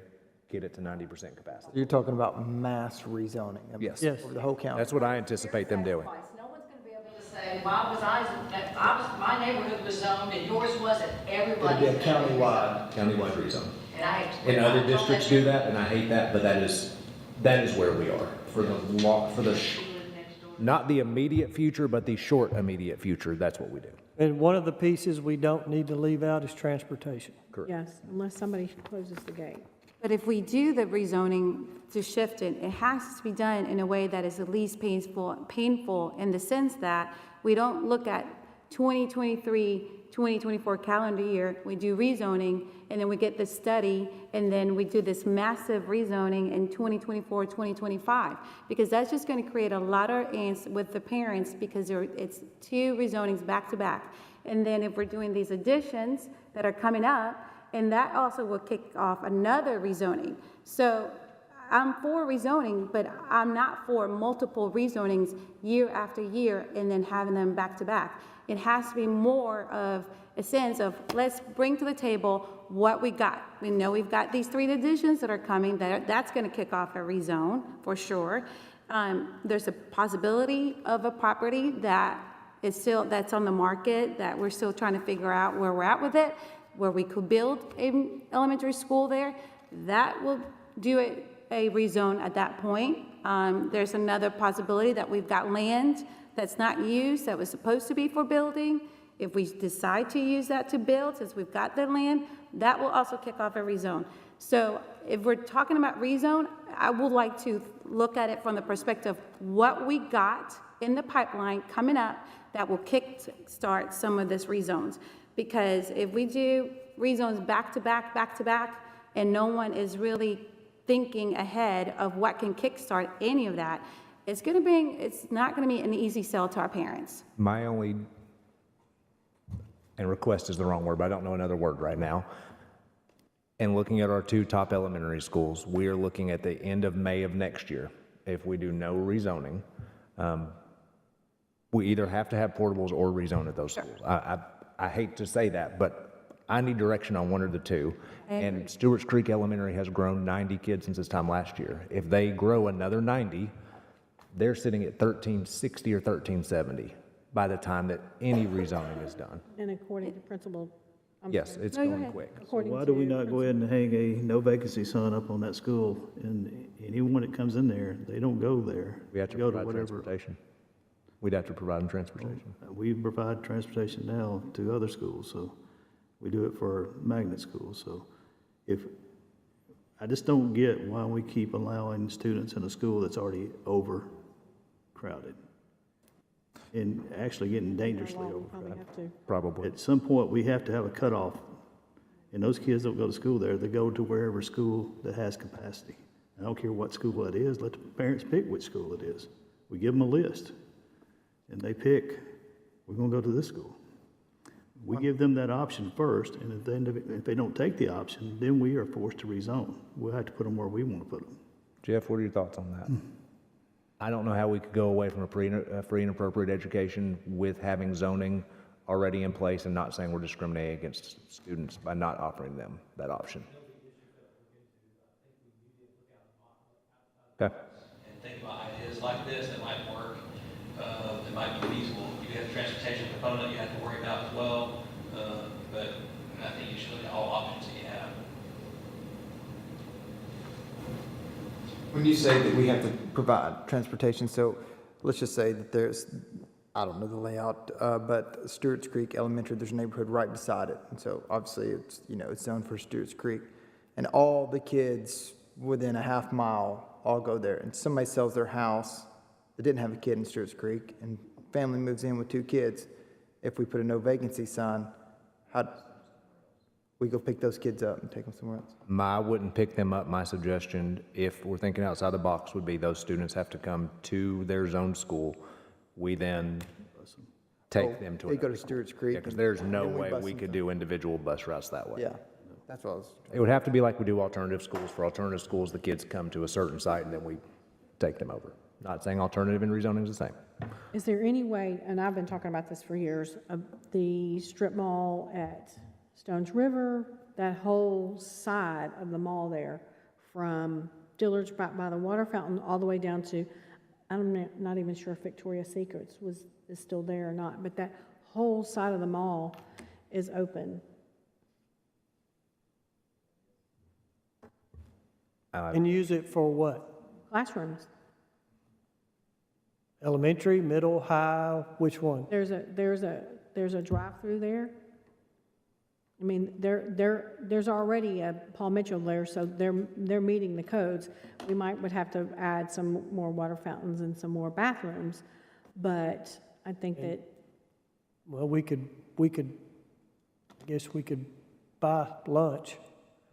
Get it to 90% capacity. You're talking about mass rezoning. I mean, Yes. Yes. Over the whole county. That's what I anticipate them doing. No one's gonna be able to say, my neighborhood was zoned and yours wasn't, everybody. It'd be a countywide. Countywide rezone. And I. And other districts do that, and I hate that, but that is where we are for Not the immediate future, but the short immediate future. That's what we do. And one of the pieces we don't need to leave out is transportation. Yes, unless somebody closes the gate. But if we do the rezoning to shift it, it has to be done in a way that is at least painful in the sense that we don't look at 2023, 2024 calendar year, we do rezoning, and then we get this study, and then we do this massive rezoning in 2024, 2025, because that's just going to create a lot of angst with the parents because it's 2 rezonings back to back. And then if we're doing these additions that are coming up, and that also will kick off another rezoning. So I'm for rezoning, but I'm not for multiple rezonings year after year and then having them back to back. It has to be more of a sense of let's bring to the table what we got. We know we've got these 3 additions that are coming. That's going to kick off a rezone for sure. There's a possibility of a property that's on the market that we're still trying to figure out where we're at with it, where we could build an elementary school there. That will do a rezone at that point. There's another possibility that we've got land that's not used that was supposed to be for building. If we decide to use that to build, since we've got the land, that will also kick off a rezone. So if we're talking about rezone, I would like to look at it from the perspective of what we got in the pipeline coming up that will kickstart some of this rezones. Because if we do rezones back to back, and no one is really thinking ahead of what can kickstart any of that, it's not going to be an easy sell to our parents. My only, and request is the wrong word, but I don't know another word right now. And looking at our 2 top elementary schools, we are looking at the end of May of next year. If we do no rezoning, we either have to have portables or rezone at those schools. I hate to say that, but I need direction on one or the 2. And Stewart's Creek Elementary has grown 90 kids since this time last year. If they grow another 90, they're sitting at 1360 or 1370 by the time that any rezoning is done. And according to Principal Yes, it's No, go going ahead. quick. According Why do we to not go ahead and hang a no vacancy sign up on that school? And anyone that comes in there, they don't go there. We have to Go provide whatever. transportation. We'd have to provide them transportation. We provide transportation now to other schools, so we do it for magnet schools. So I just don't get why we keep allowing students in a school that's already overcrowded and actually getting dangerously law, we overcrowded. probably have to. Probably. At some point, we have to have a cutoff, and those kids don't go to school there, they go to wherever school that has capacity. I don't care what school that is, let the parents pick which school it is. We give them a list, and they pick, we're gonna go to this school. We give them that option first, and if they don't take the option, then we are forced to rezone. We'll have to put them where we wanna put them. Jeff, what are your thoughts on that? I don't know how we could go away from a free and appropriate education with having zoning already in place and not saying we're discriminating against students by not offering them that option. Okay. And think about ideas like this that might work, that might be feasible. You have the transportation component you have to worry about as well, but I think you should look at all options that you have. When you say that we have to provide transportation, so let's just say that there's, I don't know the layout, but Stewart's Creek Elementary, there's a neighborhood right beside it. And so obviously it's, it's zoned for Stewart's Creek. And all the kids within a half mile all go there. And somebody sells their house that didn't have a kid in Stewart's Creek, and family moves in with 2 kids. If we put a no vacancy sign, how we go pick those kids up and take them somewhere else? I wouldn't pick them up. My suggestion, if we're thinking outside the box, would be those students have to come to their zone school. We then take them to They go another to school. Stewart's Creek. Yeah, because there's no and then we way bus we them could to- do individual bus routes that way. Yeah, that's what I was. It would have to be like we do alternative schools. For alternative schools, the kids come to a certain site and then we take them over. Not saying alternative and rezoning is the same. Is there any way, and I've been talking about this for years, of the strip mall at Stones River, that whole side of the mall there, from Dillard's right by the water fountain all the way down to, I'm not even sure if Victoria's Secrets is still there or not, but that whole side of the mall is open. And use it for what? Classrooms. Elementary, middle, high, which one? There's a drive-through there. I mean, there's already a Paul Mitchell there, so they're meeting the codes. We would have to add some more water fountains and some more bathrooms, but I think that, Well, we could, I guess we could buy lunch.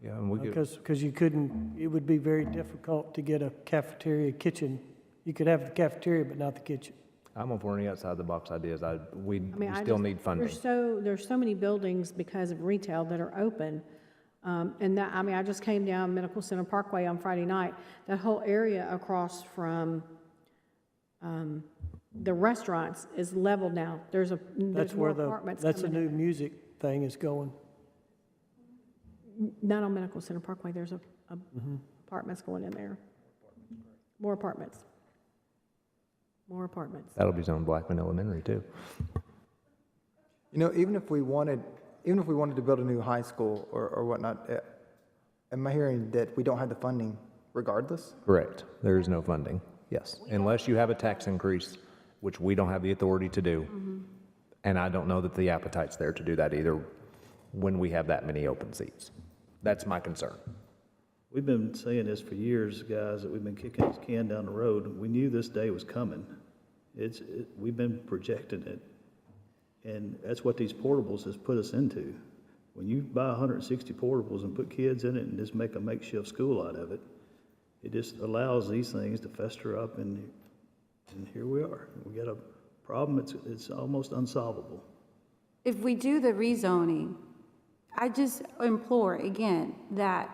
Yeah, and we could, Because you couldn't, it would be very difficult to get a cafeteria kitchen. You could have the cafeteria, but not the kitchen. I'm on for any outside the box ideas. We I still just- need funding. There's so many buildings because of retail that are open. And that, I just came down Medical Center Parkway on Friday night. That whole area across from the restaurants is leveled now. There's That's more where apartments that's a coming new music thing is going. Not on Medical Center Parkway, there's apartments going in there. More apartments. More apartments. That'll be zoned Blackman Elementary too. Even if we wanted to build a new high school or whatnot, am I hearing that we don't have the funding regardless? Correct. There is no funding. Yes. Unless you have a tax increase, which we don't have the authority to do. And I don't know that the appetite's there to do that either when we have that many open seats. That's my concern. We've been saying this for years, guys, that we've been kicking this can down the road. We knew this day was coming. We've been projecting it. And that's what these portables has put us into. When you buy 160 portables and put kids in it and just make a makeshift school out of it, it just allows these things to fester up, and here we are. We got a problem, it's almost unsolvable. If we do the rezoning, I just implore again that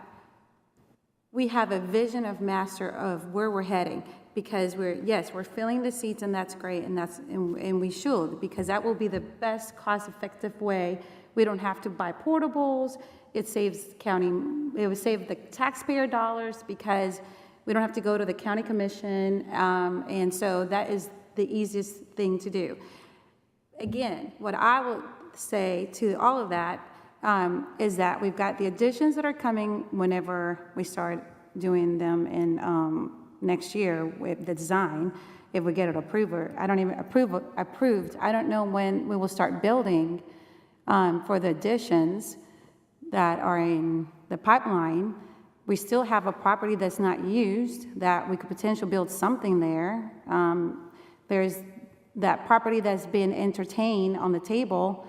we have a vision of master of where we're heading, because we're filling the seats, and that's great, and we should, because that will be the best cost-effective way. We don't have to buy portables. It would save the taxpayer dollars because we don't have to go to the county commission, and so that is the easiest thing to do. Again, what I will say to all of that, is that we've got the additions that are coming whenever we start doing them in next year with the design, if we get it approved. I don't know when we will start building for the additions that are in the pipeline. We still have a property that's not used that we could potentially build something there. There's that property that's been entertained on the table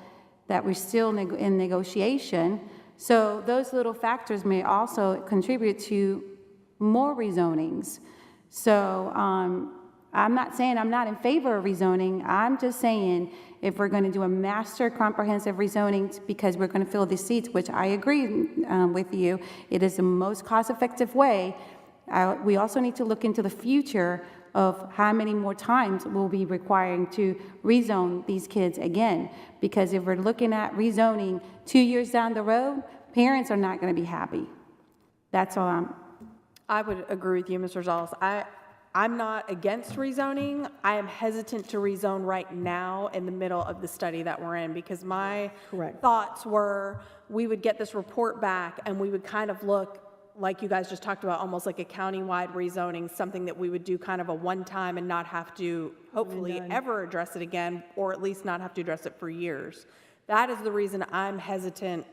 that we're still in negotiation. So those little factors may also contribute to more rezonings. So I'm not saying I'm not in favor of rezoning. I'm just saying if we're going to do a master comprehensive rezoning because we're going to fill the seats, which I agree with you, it is the most cost-effective way. We also need to look into the future of how many more times we'll be requiring to rezone these kids again. Because if we're looking at rezoning 2 years down the road, parents are not going to be happy. That's all I would agree with you, Mr. Zales. I'm not against rezoning. I am hesitant to rezone right now in the middle of the study that we're in because my Correct. thoughts were we would get this report back and we would kind of look like you guys just talked about, almost like a countywide rezoning, something that we would do kind of a one-time and not have to hopefully ever address it again, or at least not have to address it for years. That is the reason I'm hesitant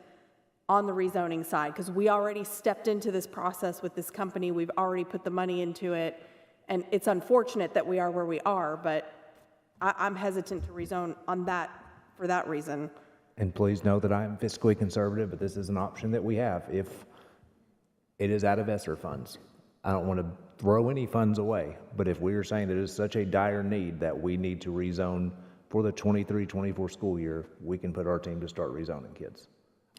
on the rezoning side, because we already stepped into this process with this company. We've already put the money into it, and it's unfortunate that we are where we are, but I'm hesitant to rezone on that for that reason. And please know that I am fiscally conservative, but this is an option that we have if it is out of ESSER funds. I don't want to throw any funds away, but if we are saying that it is such a dire need that we need to rezone for the 23-24 school year, we can put our team to start rezoning kids.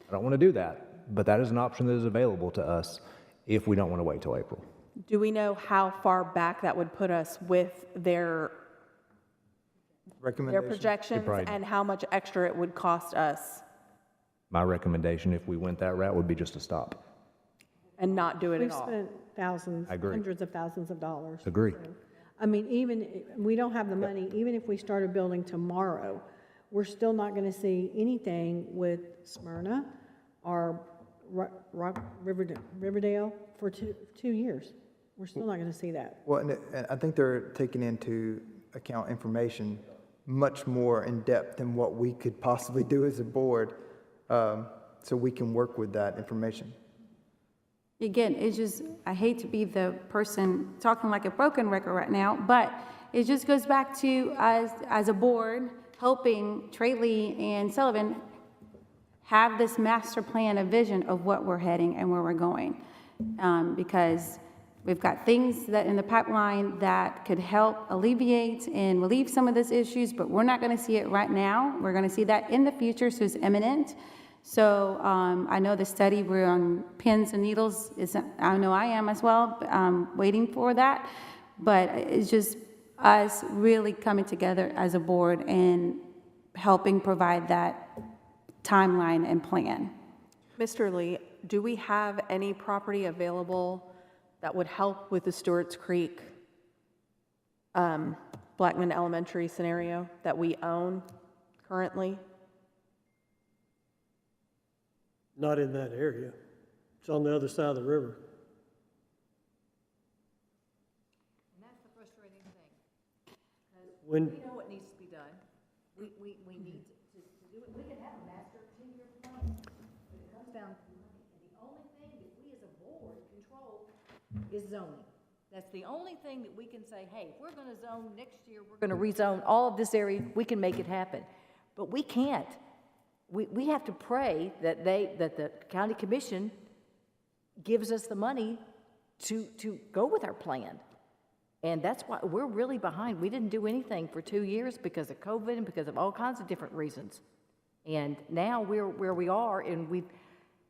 I don't want to do that, but that is an option that is available to us if we don't want to wait till April. Do we know how far back that would put us with their projections and how much extra it would cost us? My recommendation, if we went that route, would be just to stop. And not do it We've at all. spent thousands, I agree. hundreds of thousands of dollars. Agree. So, I mean, we don't have the money, even if we started building tomorrow, we're still not going to see anything with Smyrna or Riverdale for two years. We're still not going to see that. Well, and I think they're taking into account information much more in depth than what we could possibly do as a board, so we can work with that information. Again, it's just, I hate to be the person talking like a broken record right now, but it just goes back to us as a board helping Trey Lee and Sullivan have this master plan, a vision of what we're heading and where we're going. Because we've got things that in the pipeline that could help alleviate and relieve some of these issues, but we're not going to see it right now. We're going to see that in the future, so it's imminent. So I know the study, we're on pins and needles. I know I am as well, waiting for that. But it's just us really coming together as a board and helping provide that timeline and plan. Mr. Lee, do we have any property available that would help with the Stewart's Creek Blackman Elementary scenario that we own currently? Not in that area. It's on the other side of the river. And that's the frustrating thing. When, We know what needs to be done. We need to do it. We can have a master 10-year plan, but it comes down to money. And the only thing that we as a board control is zoning. That's the only thing that we can say, hey, if we're going to zone next year, we're going to rezone all of this area, we can make it happen. But we can't. We have to pray that the county commission gives us the money to go with our plan. And that's why we're really behind. We didn't do anything for 2 years because of COVID and because of all kinds of different reasons. And now we're where we are, and we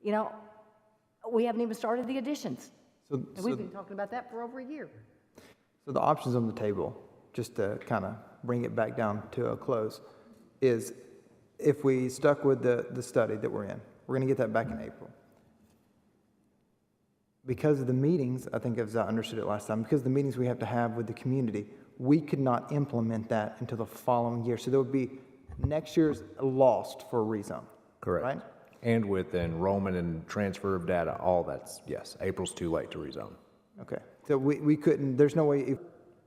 haven't even started the additions. And we've been talking about that for over a year. So the options on the table, just to kind of bring it back down to a close, is if we stuck with the study that we're in, we're going to get that back in April. Because of the meetings, I think as I understood it last time, because of the meetings we have to have with the community, we could not implement that until the following year. So there would be next year's lost for a rezone. Correct. Right? And with enrollment and transfer of data, all that's, yes, April's too late to rezone. Okay, so we couldn't, there's no way, if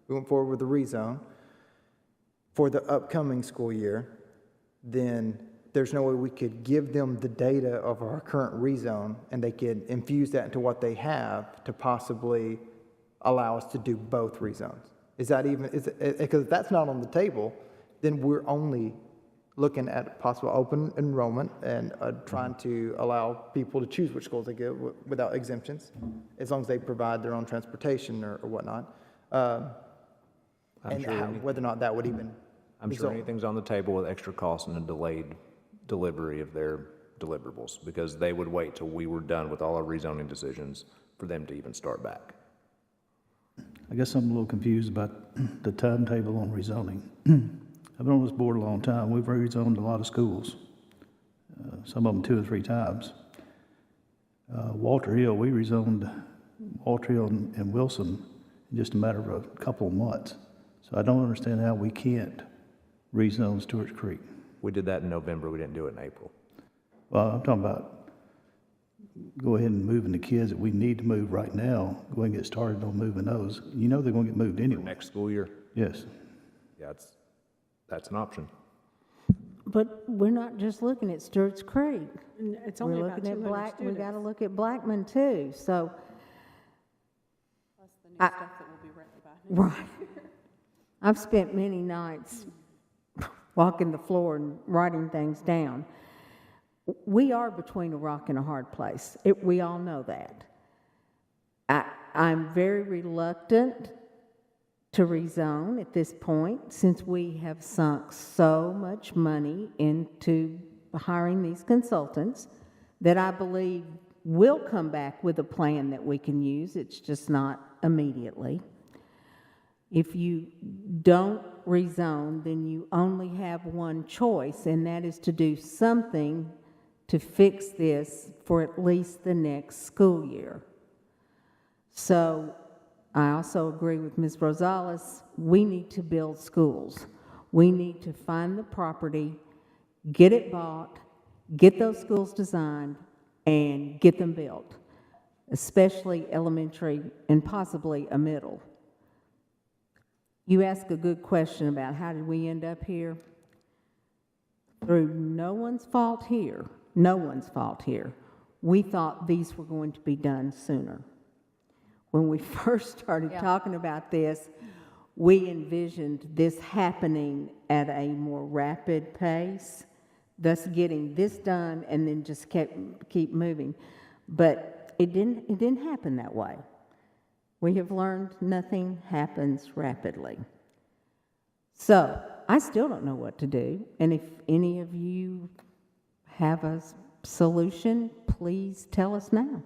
we went forward with the rezone for the upcoming school year, then there's no way we could give them the data of our current rezone and they could infuse that into what they have to possibly allow us to do both rezones. Is that even, because if that's not on the table, then we're only looking at possible open enrollment and trying to allow people to choose which schools they go without exemptions, as long as they provide their own transportation or whatnot. And whether or not that would even I'm sure result. anything's on the table with extra costs and a delayed delivery of their deliverables, because they would wait till we were done with all our rezoning decisions for them to even start back. I guess I'm a little confused about the timetable on rezoning. I've been on this board a long time. We've rezoned a lot of schools, some of them 2 or 3 times. Walter Hill, we rezoned Walter Hill and Wilson in just a matter of a couple of months. So I don't understand how we can't rezone Stewart's Creek. We did that in November, we didn't do it in April. Well, I'm talking about go ahead and moving the kids that we need to move right now, go ahead and get started on moving those. You know they're going to get moved anyway. Next school year, Yes. yeah, that's an option. But we're not just looking at Stewart's Creek. And it's We're only about looking at 200 Black, we students. gotta look at Blackman too, so. Plus the new stuff that will be written about. Right. I've spent many nights walking the floor and writing things down. We are between a rock and a hard place. We all know that. I'm very reluctant to rezone at this point, since we have sunk so much money into hiring these consultants that I believe will come back with a plan that we can use. It's just not immediately. If you don't rezone, then you only have one choice, and that is to do something to fix this for at least the next school year. So I also agree with Ms. Rosales, we need to build schools. We need to find the property, get it bought, get those schools designed, and get them built, especially elementary and possibly a middle. You ask a good question about how did we end up here? Through no one's fault here, we thought these were going to be done sooner. When we first started talking about this, we envisioned this happening at a more rapid pace, thus getting this done and then just keep moving. But it didn't happen that way. We have learned nothing happens rapidly. So I still don't know what to do. And if any of you have a solution, please tell us now.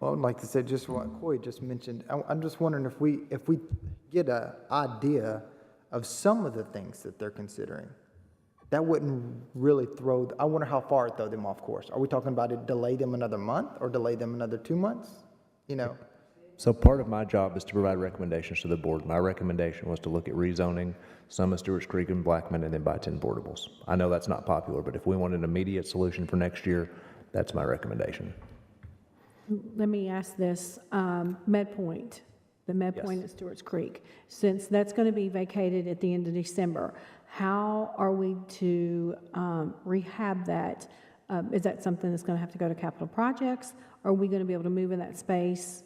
Well, I'd like to say just what Coy just mentioned. I'm just wondering if we get an idea of some of the things that they're considering, that wouldn't really I wonder how far it throw them off course. Are we talking about it delay them another month or delay them another 2 months? You know? So part of my job is to provide recommendations to the board. My recommendation was to look at rezoning some of Stewart's Creek and Blackman and then buy 10 portables. I know that's not popular, but if we want an immediate solution for next year, that's my recommendation. Let me ask this, MedPoint, the MedPoint at Stewart's Creek, since that's going to be vacated at the end of December, how are we to rehab that? Is that something that's going to have to go to capital projects? Are we going to be able to move in that space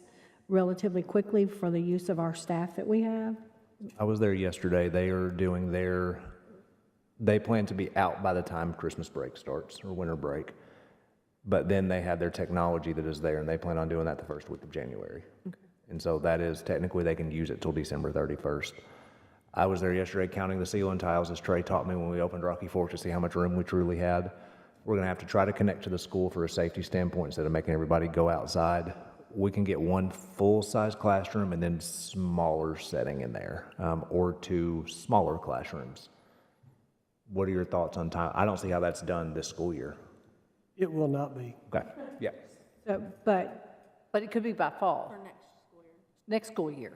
relatively quickly for the use of our staff that we have? I was there yesterday. They are doing they plan to be out by the time Christmas break starts or winter break. But then they have their technology that is there, and they plan on doing that the first week of January. Okay. And so that is technically they can use it till December 31st. I was there yesterday counting the ceiling tiles, as Trey taught me when we opened Rocky Fork, to see how much room we truly had. We're going to have to try to connect to the school for a safety standpoint instead of making everybody go outside. We can get one full-size classroom and then smaller setting in there, or 2 smaller classrooms. What are your thoughts on time? I don't see how that's done this school year. It will not be. Okay, yeah. So, but But it could be by fall. Next school year.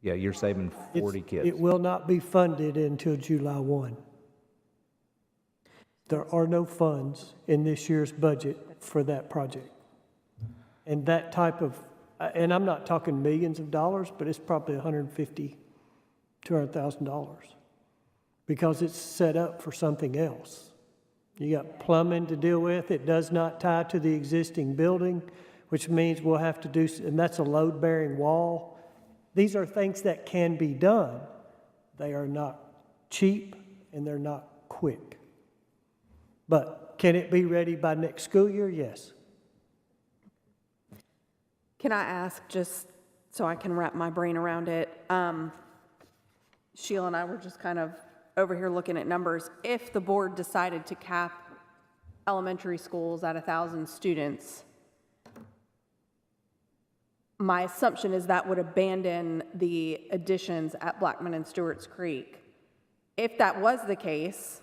Yeah, you're saving 40 kids. It will not be funded until July 1. There are no funds in this year's budget for that project. And that type of, and I'm not talking millions of dollars, but it's probably $150,000, $200,000 because it's set up for something else. You got plumbing to deal with. It does not tie to the existing building, which means we'll have to do, and that's a load-bearing wall. These are things that can be done. They are not cheap and they're not quick. But can it be ready by next school year? Yes. Can I ask, just so I can wrap my brain around it, Sheila and I were just kind of over here looking at numbers. If the board decided to cap elementary schools at 1,000 students, my assumption is that would abandon the additions at Blackman and Stewart's Creek. If that was the case,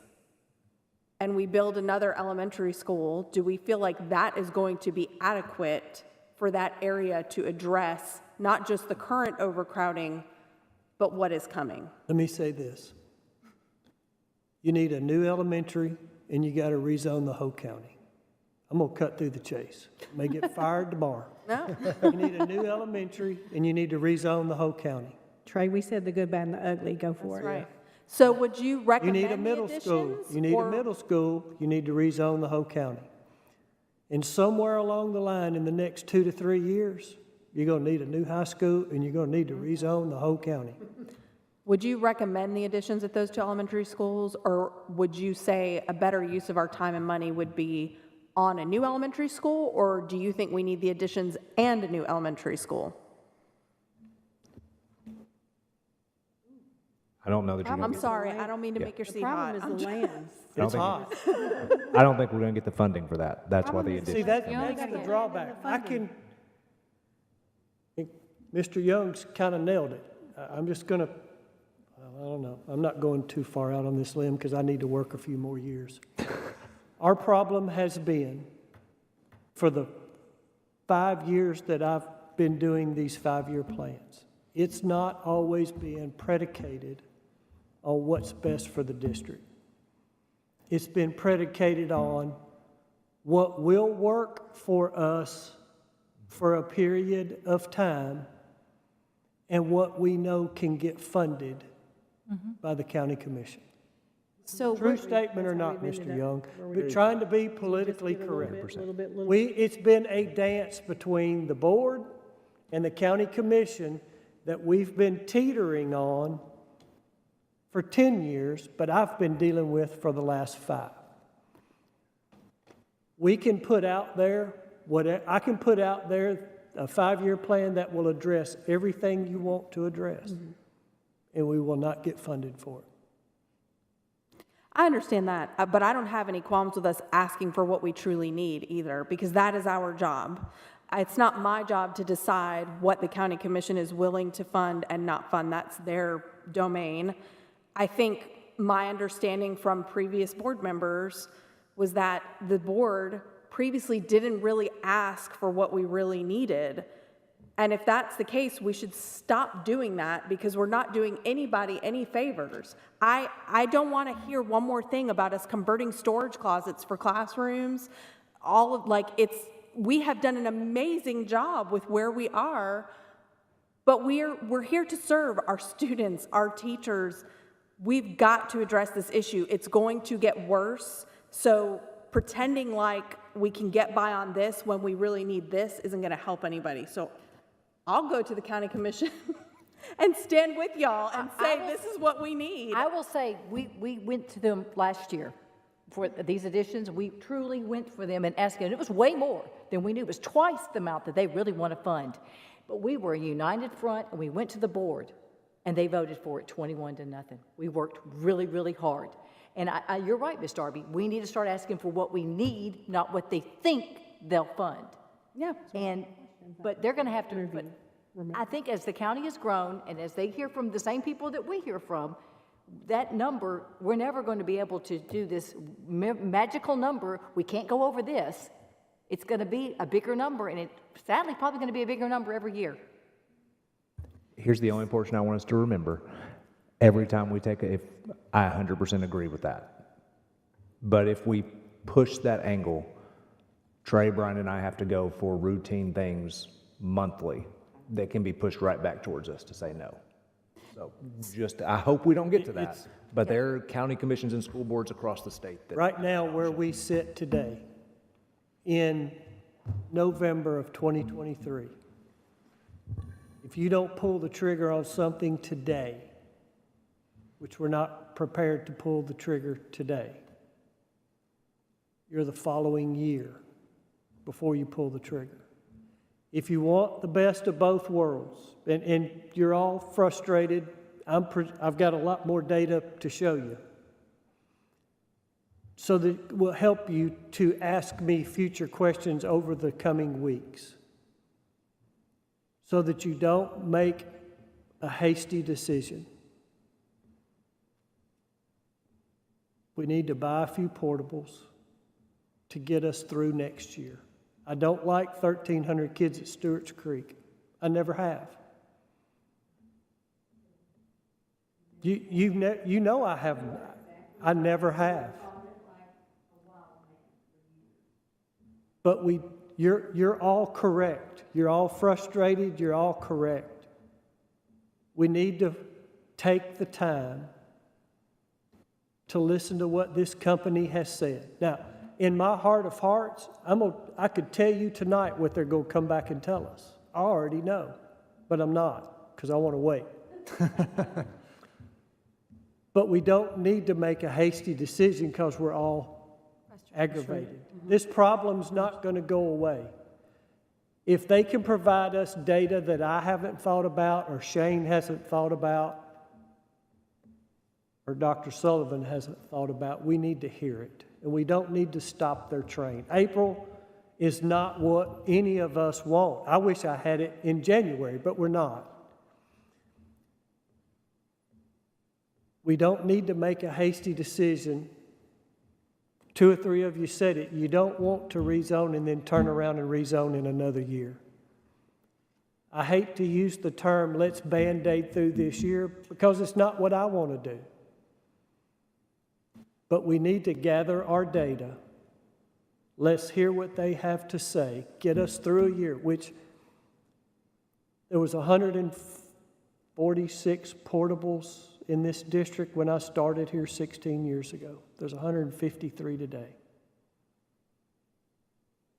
and we build another elementary school, do we feel like that is going to be adequate for that area to address not just the current overcrowding, but what is coming? Let me say this. You need a new elementary and you got to rezone the whole county. I'm going to cut through the chase. May get fired tomorrow. No? You need a new elementary and you need to rezone the whole county. Trey, we said the good, bad, and the ugly, go for it. That's right. So would you You recommend need a middle the school. additions, You need a or- middle school. You need to rezone the whole county. And somewhere along the line in the next 2 to 3 years, you're going to need a new high school and you're going to need to rezone the whole county. Would you recommend the additions at those two elementary schools, or would you say a better use of our time and money would be on a new elementary school, or do you think we need the additions and a new elementary school? I don't know that you're I'm going to sorry, I don't mean to make your The seat hot. problem is the land. It's hot. I don't think we're going to get the funding for that. That's why the Problem is- See, addition. that's the drawback. Mr. Young's kind of nailed it. I'm just going to, I don't know, I'm not going too far out on this limb because I need to work a few more years. Our problem has been, for the 5 years that I've been doing these 5-year plans, it's not always been predicated on what's best for the district. It's been predicated on what will work for us for a period of time and what we know can get funded by the county commission. So True statement or That's how not, we've ended Mr. up Young, where we but are. trying to be politically Just give it a little correct. bit, little bit. It's been a dance between the board and the county commission that we've been teetering on for 10 years, but I've been dealing with for the last 5. We can put out there, I can put out there a 5-year plan that will address everything you want to address, and we will not get funded for it. I understand that, but I don't have any qualms with us asking for what we truly need either, because that is our job. It's not my job to decide what the county commission is willing to fund and not fund. That's their domain. I think my understanding from previous board members was that the board previously didn't really ask for what we really needed. And if that's the case, we should stop doing that because we're not doing anybody any favors. I don't want to hear one more thing about us converting storage closets for classrooms. We have done an amazing job with where we are, but we're here to serve our students, our teachers. We've got to address this issue. It's going to get worse. So pretending like we can get by on this when we really need this isn't going to help anybody. So I'll go to the county commission and stand with y'all and say, this is what we need. I will say, we went to them last year for these additions. We truly went for them and asked them. It was way more than we knew. It was twice the amount that they really want to fund. But we were a united front, and we went to the board, and they voted for it 21-0. We worked really, really hard. And you're right, Ms. Darby. We need to start asking for what we need, not what they think they'll fund. Yeah. But they're going to have to, but I think as the county has grown and as they hear from the same people that we hear from, that number, we're never going to be able to do this magical number. We can't go over this. It's going to be a bigger number, and it sadly probably going to be a bigger number every year. Here's the only portion I want us to remember. Every time we take if I 100% agree with that. But if we push that angle, Trey, Brian, and I have to go for routine things monthly that can be pushed right back towards us to say no. So just, I hope we don't get to that. But there are county commissions and school boards across the state that. Right now, where we sit today, in November of 2023, if you don't pull the trigger on something today, which we're not prepared to pull the trigger today, you're the following year before you pull the trigger. If you want the best of both worlds, and you're all frustrated, I've got a lot more data to show you, so that it will help you to ask me future questions over the coming weeks, so that you don't make a hasty decision. We need to buy a few portables to get us through next year. I don't like 1,300 kids at Stewart's Creek. I never have. You know I haven't. I never have. But you're all correct. You're all frustrated. You're all correct. We need to take the time to listen to what this company has said. Now, in my heart of hearts, I could tell you tonight what they're going to come back and tell us. I already know, but I'm not, because I want to wait. But we don't need to make a hasty decision because we're all aggravated. This problem's not going to go away. If they can provide us data that I haven't thought about, or Shane hasn't thought about, or Dr. Sullivan hasn't thought about, we need to hear it. And we don't need to stop their train. April is not what any of us want. I wish I had it in January, but we're not. We don't need to make a hasty decision. 2 or 3 of you said it. You don't want to rezone and then turn around and rezone in another year. I hate to use the term, let's Band-Aid through this year, because it's not what I want to do. But we need to gather our data. Let's hear what they have to say. Get us through a year, which there was 146 portables in this district when I started here 16 years ago. There's 153 today.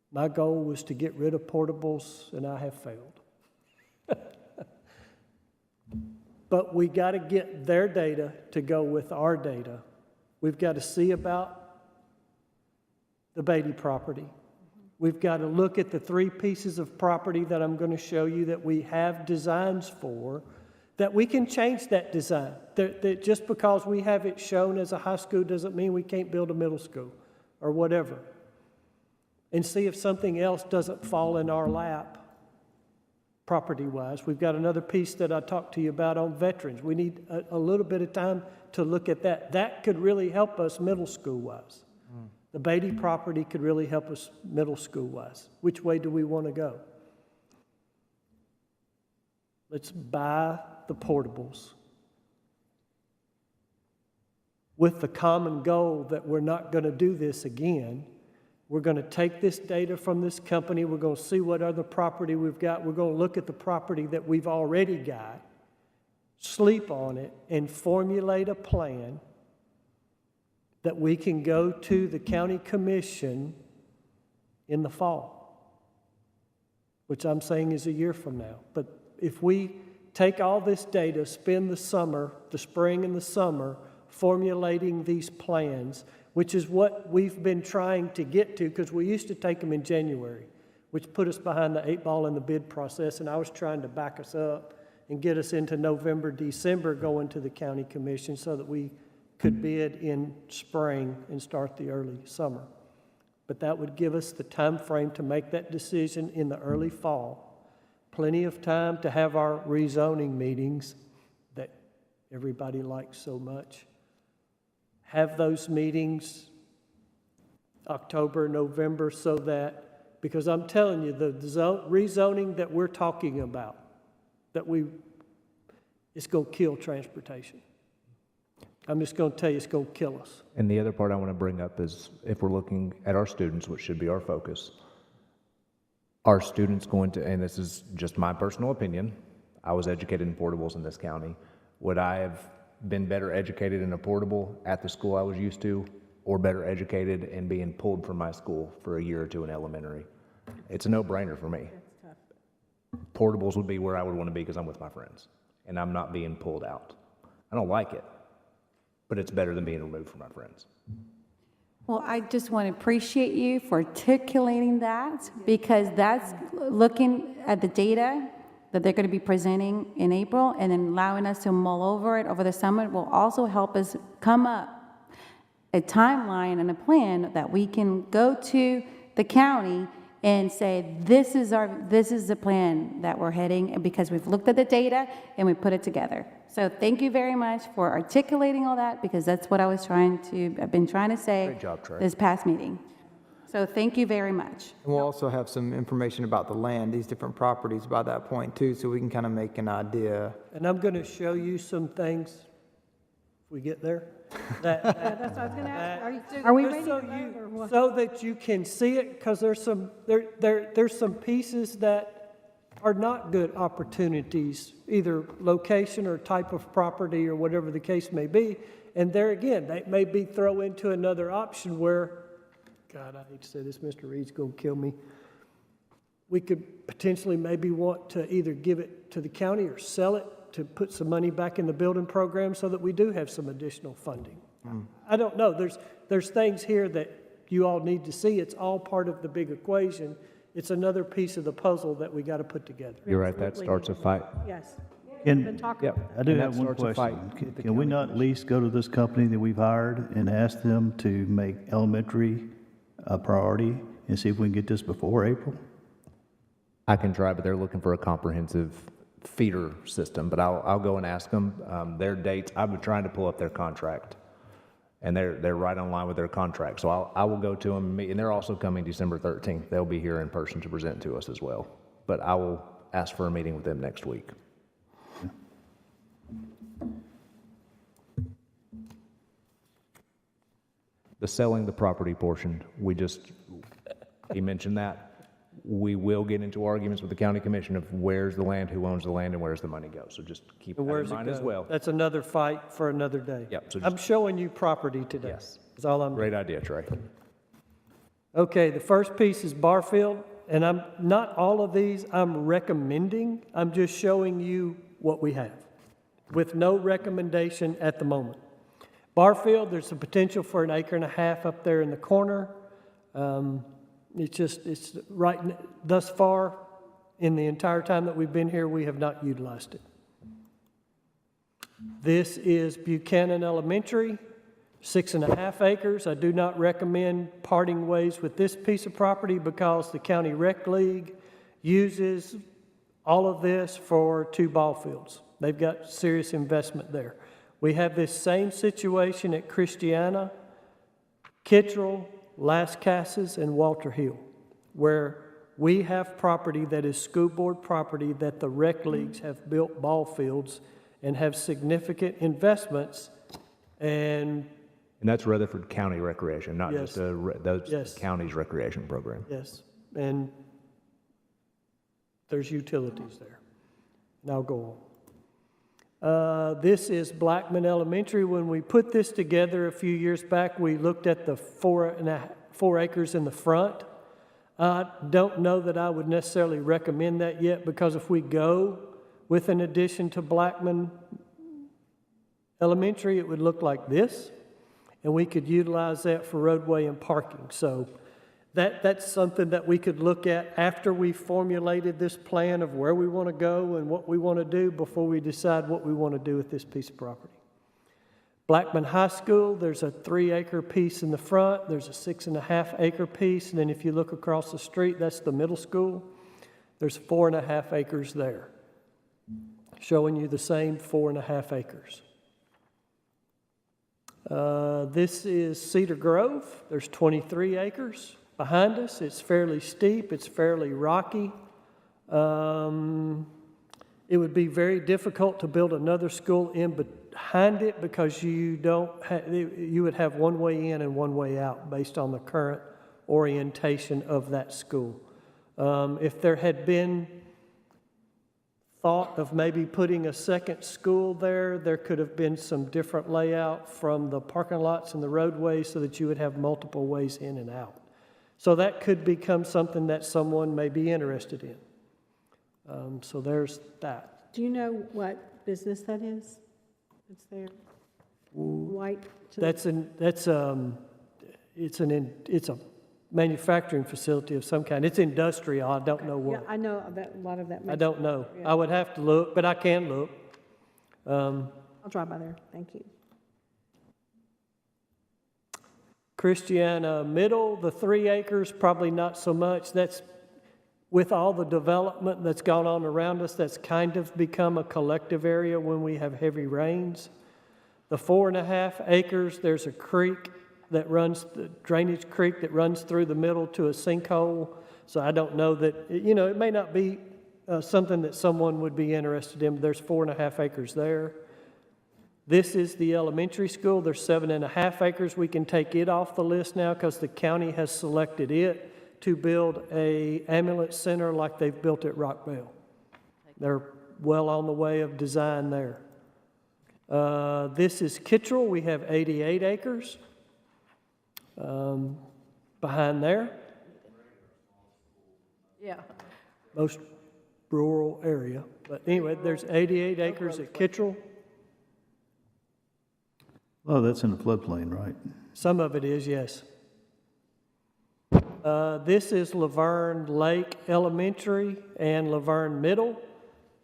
My goal was to get rid of portables, and I have failed. But we got to get their data to go with our data. We've got to see about the Beatty property. We've got to look at the 3 pieces of property that I'm going to show you that we have designs for, that we can change that design. That just because we have it shown as a high school doesn't mean we can't build a middle school or whatever. And see if something else doesn't fall in our lap property-wise. We've got another piece that I talked to you about on veterans. We need a little bit of time to look at that. That could really help us middle school-wise. The Beatty property could really help us middle school-wise. Which way do we want to go? Let's buy the portables with the common goal that we're not going to do this again. We're going to take this data from this company. We're going to see what other property we've got. We're going to look at the property that we've already got, sleep on it, and formulate a plan that we can go to the county commission in the fall, which I'm saying is a year from now. But if we take all this data, spend the summer, the spring and the summer, formulating these plans, which is what we've been trying to get to, because we used to take them in January, which put us behind the 8 ball in the bid process, and I was trying to back us up and get us into November, December, going to the county commission so that we could bid in spring and start the early summer. But that would give us the time frame to make that decision in the early fall. Plenty of time to have our rezoning meetings that everybody likes so much. Have those meetings October, November, so that, because I'm telling you, the rezoning that we're talking about, it's going to kill transportation. I'm just going to tell you, it's going to kill us. And the other part I want to bring up is if we're looking at our students, which should be our focus, are students going to, and this is just my personal opinion, I was educated in portables in this county, would I have been better educated in a portable at the school I was used to, or better educated in being pulled from my school for a year or two in elementary? It's a no-brainer for me. Portables would be where I would want to be because I'm with my friends, and I'm not being pulled out. I don't like it, but it's better than being removed from my friends. Well, I just want to appreciate you for articulating that, because that's looking at the data that they're going to be presenting in April and then allowing us to mull over it over the summer will also help us come up a timeline and a plan that we can go to the county and say, this is the plan that we're heading, and because we've looked at the data and we put it together. So thank you very much for articulating all that, because that's what I've been trying to say Great job, Trey. this past meeting. So thank you very much. And we'll also have some information about the land, these different properties by that point too, so we can kind of make an idea. And I'm going to show you some things, if we get there, that, That's what I was gonna ask. Are we ready so to vote or what? so that you can see it, because there's some pieces that are not good opportunities, either location or type of property or whatever the case may be. And there again, that may be throw into another option where, God, I hate to say this, Mr. Reed's going to kill me. We could potentially maybe want to either give it to the county or sell it to put some money back in the building program so that we do have some additional funding. I don't know. There's things here that you all need to see. It's all part of the big equation. It's another piece of the puzzle that we got to put together. You're right, that starts a fight. Yes. We've been talking about that. I do And have that one starts a fight question. with the Can we county not at least go to this company that we've hired and ask them to make elementary a priority and see if we can get this before April? I can try, but they're looking for a comprehensive feeder system, but I'll go and ask them. Their dates, I've been trying to pull up their contract, and they're right on line with their contract. So I will go to them, and they're also coming December 13th. They'll be here in person to present to us as well. But I will ask for a meeting with them next week. The selling the property portion, he mentioned that. We will get into arguments with the county commission of where's the land, who owns the land, and where's the money go. So just keep that And where's in it mind as go? well. That's another fight for another day. Yep, so I'm just- showing you property today. Yes. That's all I'm doing. Great idea, Trey. Okay, the first piece is Barfield, and I'm not all of these I'm recommending. I'm just showing you what we have with no recommendation at the moment. Barfield, there's a potential for an acre and a half up there in the corner. It's right, thus far, in the entire time that we've been here, we have not utilized it. This is Buchanan Elementary, 6.5 acres. I do not recommend parting ways with this piece of property because the County Rec League uses all of this for 2 ball fields. They've got serious investment there. We have this same situation at Christiana, Kittrell, Las Casas, and Walter Hill, where we have property that is school board property that the rec leagues have built ball fields and have significant investments. And And that's Rutherford County Recreation, not Yes. just those Yes. counties' recreation program. yes, and there's utilities there. And I'll go on. This is Blackman Elementary. When we put this together a few years back, we looked at the 4 acres in the front. I don't know that I would necessarily recommend that yet, because if we go with an addition to Blackman Elementary, it would look like this, and we could utilize that for roadway and parking. So that's something that we could look at after we formulated this plan of where we want to go and what we want to do before we decide what we want to do with this piece of property. Blackman High School, there's a 3-acre piece in the front, there's a 6.5-acre piece, and then if you look across the street, that's the middle school. There's 4.5 acres there, showing you the same 4.5 acres. This is Cedar Grove. There's 23 acres behind us. It's fairly steep. It's fairly rocky. It would be very difficult to build another school in behind it because you would have one way in and one way out based on the current orientation of that school. If there had been thought of maybe putting a second school there, there could have been some different layout from the parking lots and the roadways so that you would have multiple ways in and out. So that could become something that someone may be interested in. So there's that. Do you know what business that is? It's there? White? It's a manufacturing facility of some kind. It's industrial. I don't know Yeah, what. I know that, a lot of that. I don't know. I would have to look, but I can look. I'll drive by there. Thank you. Christiana Middle, the 3 acres, probably not so much. That's with all the development that's gone on around us, that's kind of become a collective area when we have heavy rains. The 4.5 acres, there's a creek that runs, the drainage creek that runs through the middle to a sinkhole. So I don't know that, it may not be something that someone would be interested in, but there's 4.5 acres there. This is the elementary school. There's 7.5 acres. We can take it off the list now because the county has selected it to build a ambulance center like they've built at Rockville. They're well on the way of design there. This is Kittrell. We have 88 acres behind there. Yeah. Most rural area. But anyway, there's 88 acres at Kittrell. Oh, that's in the floodplain, right? Some of it is, yes. This is Laverne Lake Elementary and Laverne Middle.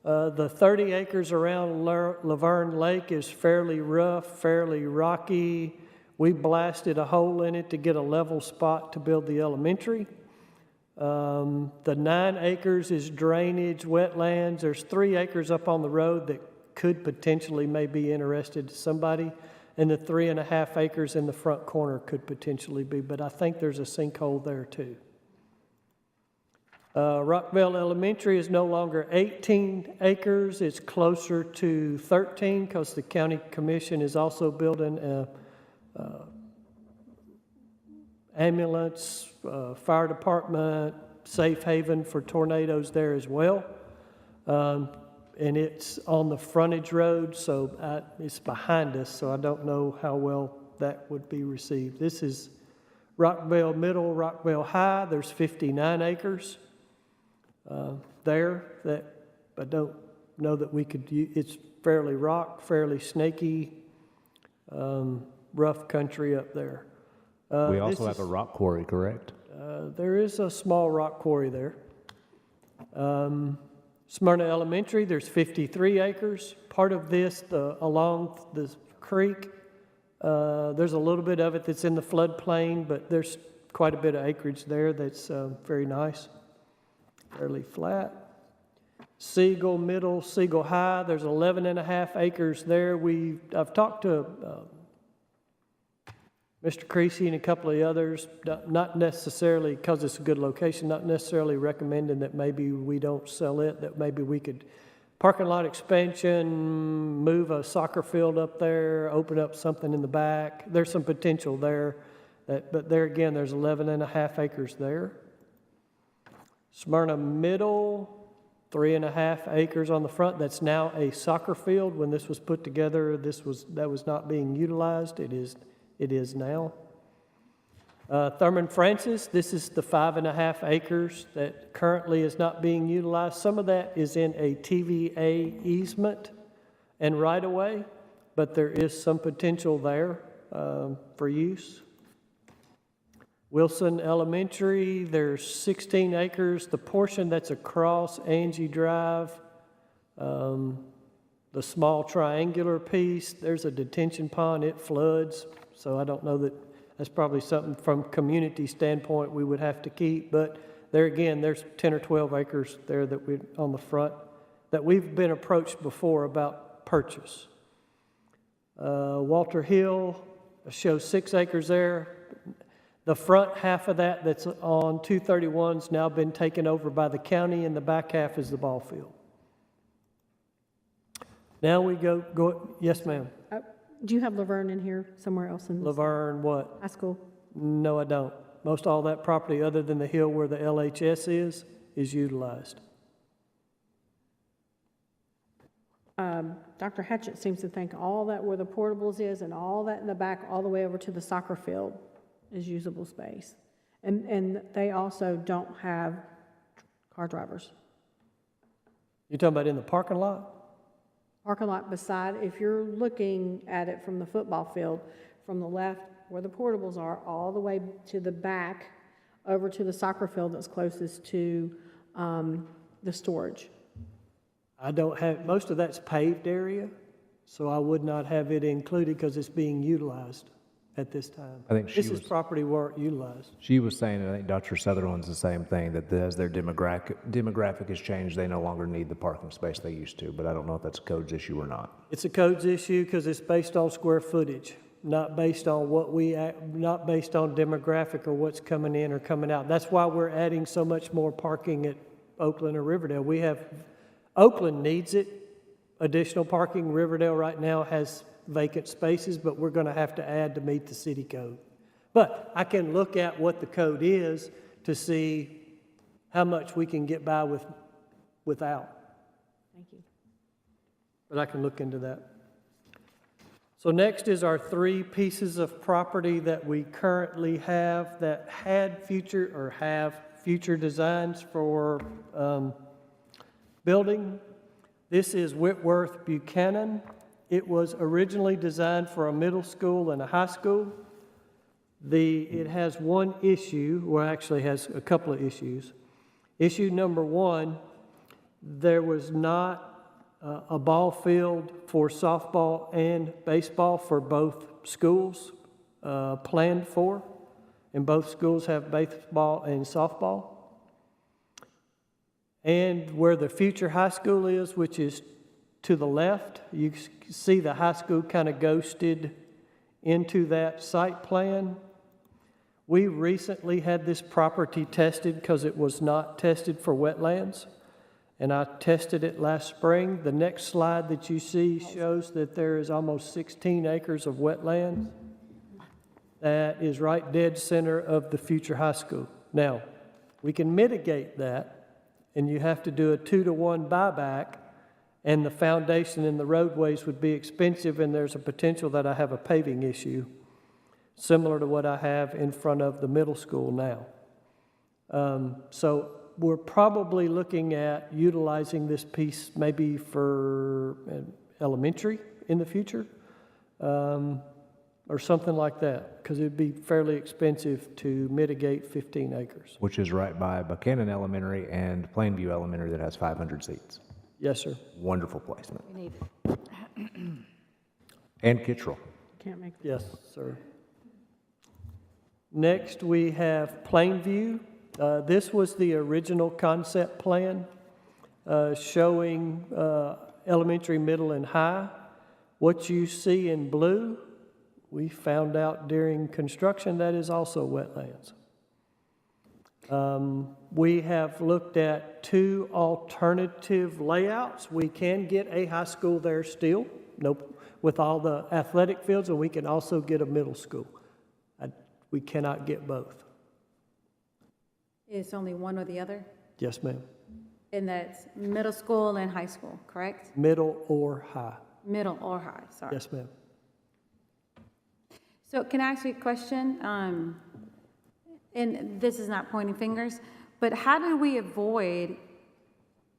The 30 acres around Laverne Lake is fairly rough, fairly rocky. We blasted a hole in it to get a level spot to build the elementary. The 9 acres is drainage, wetlands. There's 3 acres up on the road that could potentially may be interested to somebody. And the 3.5 acres in the front corner could potentially be, but I think there's a sinkhole there too. Rockville Elementary is no longer 18 acres. It's closer to 13 because the county commission is also building a ambulance, fire department, safe haven for tornadoes there as well. And it's on the frontage road, so it's behind us, so I don't know how well that would be received. This is Rockville Middle, Rockville High. There's 59 acres there that I don't know that we could use. It's fairly fairly snaky, rough country up there. We also have a rock quarry, correct? There is a small rock quarry there. Smyrna Elementary, there's 53 acres. Part of this, along the creek, there's a little bit of it that's in the floodplain, but there's quite a bit of acreage there that's very nice, fairly flat. Siegel Middle, Siegel High, there's 11.5 acres there. I've talked to Mr. Creasy and a couple of others, not necessarily because it's a good location, not necessarily recommending that maybe we don't sell it, that maybe we could parking lot expansion, move a soccer field up there, open up something in the back. There's some potential there, but there again, there's 11.5 acres there. Smyrna Middle, 3.5 acres on the front. That's now a soccer field. When this was put together, that was not being utilized. It is now. Thurman Francis, this is the 5.5 acres that currently is not being utilized. Some of that is in a TVA easement and right-of-way, but there is some potential there for use. Wilson Elementary, there's 16 acres. The portion that's across Angie Drive, the small triangular piece, there's a detention pond, it floods. So I don't know that that's probably something from community standpoint we would have to keep. But there again, there's 10 or 12 acres there that we on the front that we've been approached before about purchase. Walter Hill shows 6 acres there. The front half of that's on 231's now been taken over by the county, and the back half is the ball field. Now we go, yes, ma'am. Do you have Laverne in here somewhere else in Laverne, what? high school? No, I don't. Most all that property, other than the hill where the LHS is utilized. Dr. Hatchett seems to think all that where the portables is and all that in the back, all the way over to the soccer field is usable space. And they also don't have car drivers. You're talking about in the parking lot? Parking lot beside, if you're looking at it from the football field, from the left where the portables are, all the way to the back, over to the soccer field that's closest to the storage. I don't have, most of that's paved area, so I would not have it included because it's being utilized at this time. I think she This is was- property weren't utilized. She was saying, and I think Dr. Sutherland's the same thing, that as their demographic has changed, they no longer need the parking space they used to, but I don't know if that's a codes issue or not. It's a codes issue because it's based on square footage, not based on not based on demographic or what's coming in or coming out. That's why we're adding so much more parking at Oakland or Riverdale. Oakland needs it, additional parking. Riverdale right now has vacant spaces, but we're going to have to add to meet the city code. But I can look at what the code is to see how much we can get by without. Thank you. But I can look into that. So next is our 3 pieces of property that we currently have that have future designs for building. This is Whitworth Buchanan. It was originally designed for a middle school and a high school. It has one issue, well, actually has a couple of issues. Issue number 1, there was not a ball field for softball and baseball for both schools planned for, and both schools have baseball and softball. And where the future high school is, which is to the left, you see the high school kind of ghosted into that site plan. We recently had this property tested because it was not tested for wetlands, and I tested it last spring. The next slide that you see shows that there is almost 16 acres of wetlands that is right dead center of the future high school. Now, we can mitigate that, and you have to do a 2-to-1 buyback, and the foundation and the roadways would be expensive, and there's a potential that I have a paving issue similar to what I have in front of the middle school now. So we're probably looking at utilizing this piece maybe for elementary in the future, or something like that, because it'd be fairly expensive to mitigate 15 acres. Which is right by Buchanan Elementary and Plainview Elementary that has 500 seats. Yes, sir. Wonderful placement. We need And Kittrell. Can't make. Yes, sir. Next, we have Plainview. This was the original concept plan showing elementary, middle, and high. What you see in blue, we found out during construction that is also wetlands. We have looked at 2 alternative layouts. We can get a high school there still, with all the athletic fields, and we can also get a middle school. We cannot get both. It's only one or the other? Yes, ma'am. And that's middle school and high school, correct? Middle or high. Middle or high, sorry. Yes, ma'am. So can I ask you a question? And this is not pointing fingers, but how do we avoid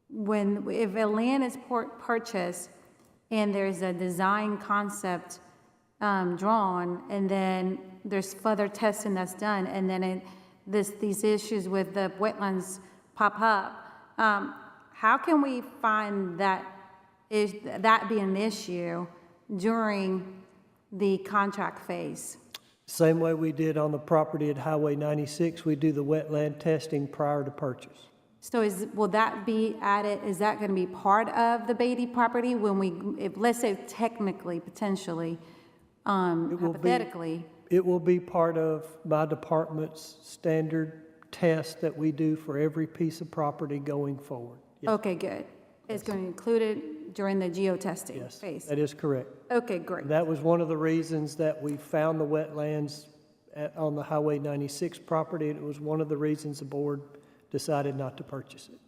if a land is purchased and there's a design concept drawn, and then there's further testing that's done, and then these issues with the wetlands pop up, how can we find that be an issue during the contract phase? Same way we did on the property at Highway 96, we do the wetland testing prior to purchase. So will that be added, is that going to be part of the Beatty property let's say technically, potentially, hypothetically? It will be part of my department's standard test that we do for every piece of property going forward. Yes. Okay, good. It's going to be included during the geotesting Yes, phase? that is correct. Okay, great. That was one of the reasons that we found the wetlands on the Highway 96 property. It was one of the reasons the board decided not to purchase it.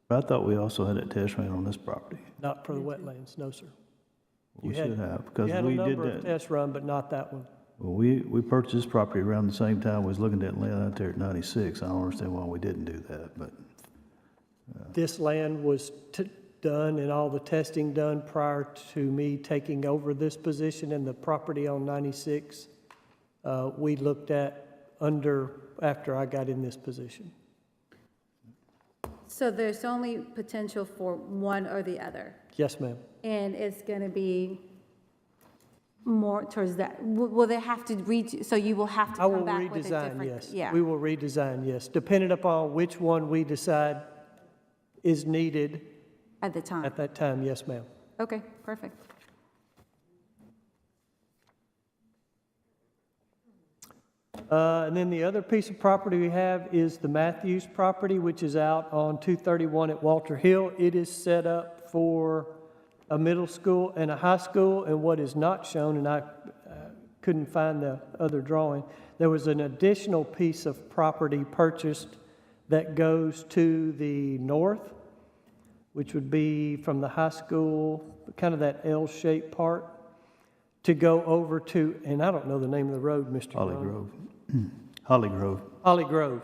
But I thought we also had a test ran on this property. Not for the wetlands, no, sir. We You had- should have, because You had a we did number of that. tests run, but not that one. Well, we purchased this property around the same time we was looking at land out there at 96. I don't understand why we didn't do that, but This land was done and all the testing done prior to me taking over this position, and the property on 96, we looked at after I got in this position. So there's only potential for one or the other, Yes, ma'am. and it's going to be more towards that. Will they have to so you will have to I will come back with a redesign, different? yes. Yeah. We will redesign, yes, depending upon which one we decide is needed At the time. at that time, yes, ma'am. Okay, perfect. And then the other piece of property we have is the Matthews property, which is out on 231 at Walter Hill. It is set up for a middle school and a high school, and what is not shown, and I couldn't find the other drawing, there was an additional piece of property purchased that goes to the north, which would be from the high school, kind of that L-shaped part, to go over to, and I don't know the name of the road, Mr. Holly Brown. Grove. Holly Grove. Holly Grove.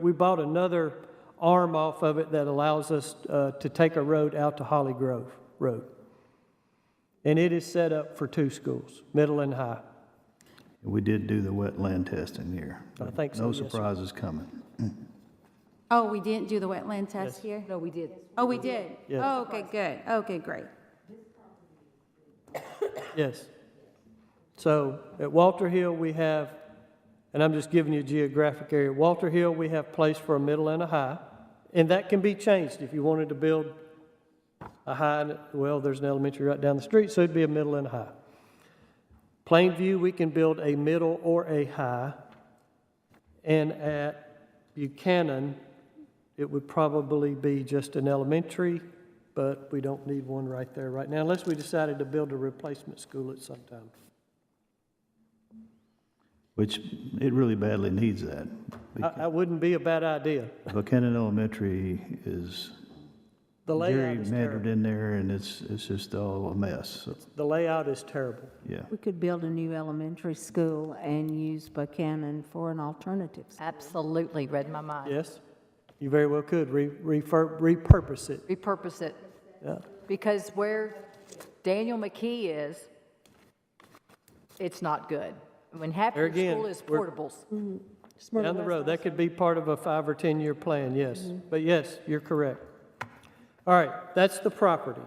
We bought another arm off of it that allows us to take a road out to Holly Grove Road. And it is set up for 2 schools, middle and high. We did do the wetland testing here. I think so, No yes, sir. surprises coming. Oh, we didn't do the wetland test Yes. here? No, we did. Oh, we did? Yes. Oh, okay, good. Okay, great. Yes. So at Walter Hill, we have, and I'm just giving you a geographic area. Walter Hill, we have place for a middle and a high, and that can be changed if you wanted to build a high. Well, there's an elementary right down the street, so it'd be a middle and a high. Plainview, we can build a middle or a high, and at Buchanan, it would probably be just an elementary, but we don't need one right there right now, unless we decided to build a replacement school at some time. Which it really badly needs that. That wouldn't be a bad idea. Buchanan Elementary is The layout is gerrymandered terrible. in there, and it's just all a mess. So, The layout is terrible. yeah. We could build a new elementary school and use Buchanan for an alternative. Absolutely read my mind. Yes, you very well could repurpose it. Repurpose it, Yeah. because where Daniel McKee is, it's not good. When half There your again, school is we're- portables. Down the road, that could be part of a 5 or 10-year plan, yes. But yes, you're correct. All right, that's the property.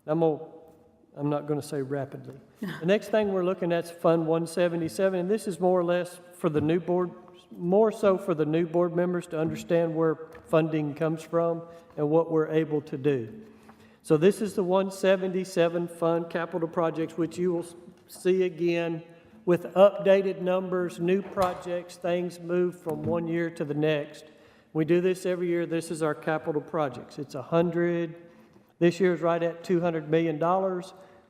I'm not going to say rapidly. The next thing we're looking at is Fund 177, and this is more or less for the new board, more so for the new board members to understand where funding comes from and what we're able to do. So this is the 177 fund capital projects, which you will see again with updated numbers, new projects, things move from one year to the next. We do this every year. This is our capital projects. It's 100. This year is right at $200 million.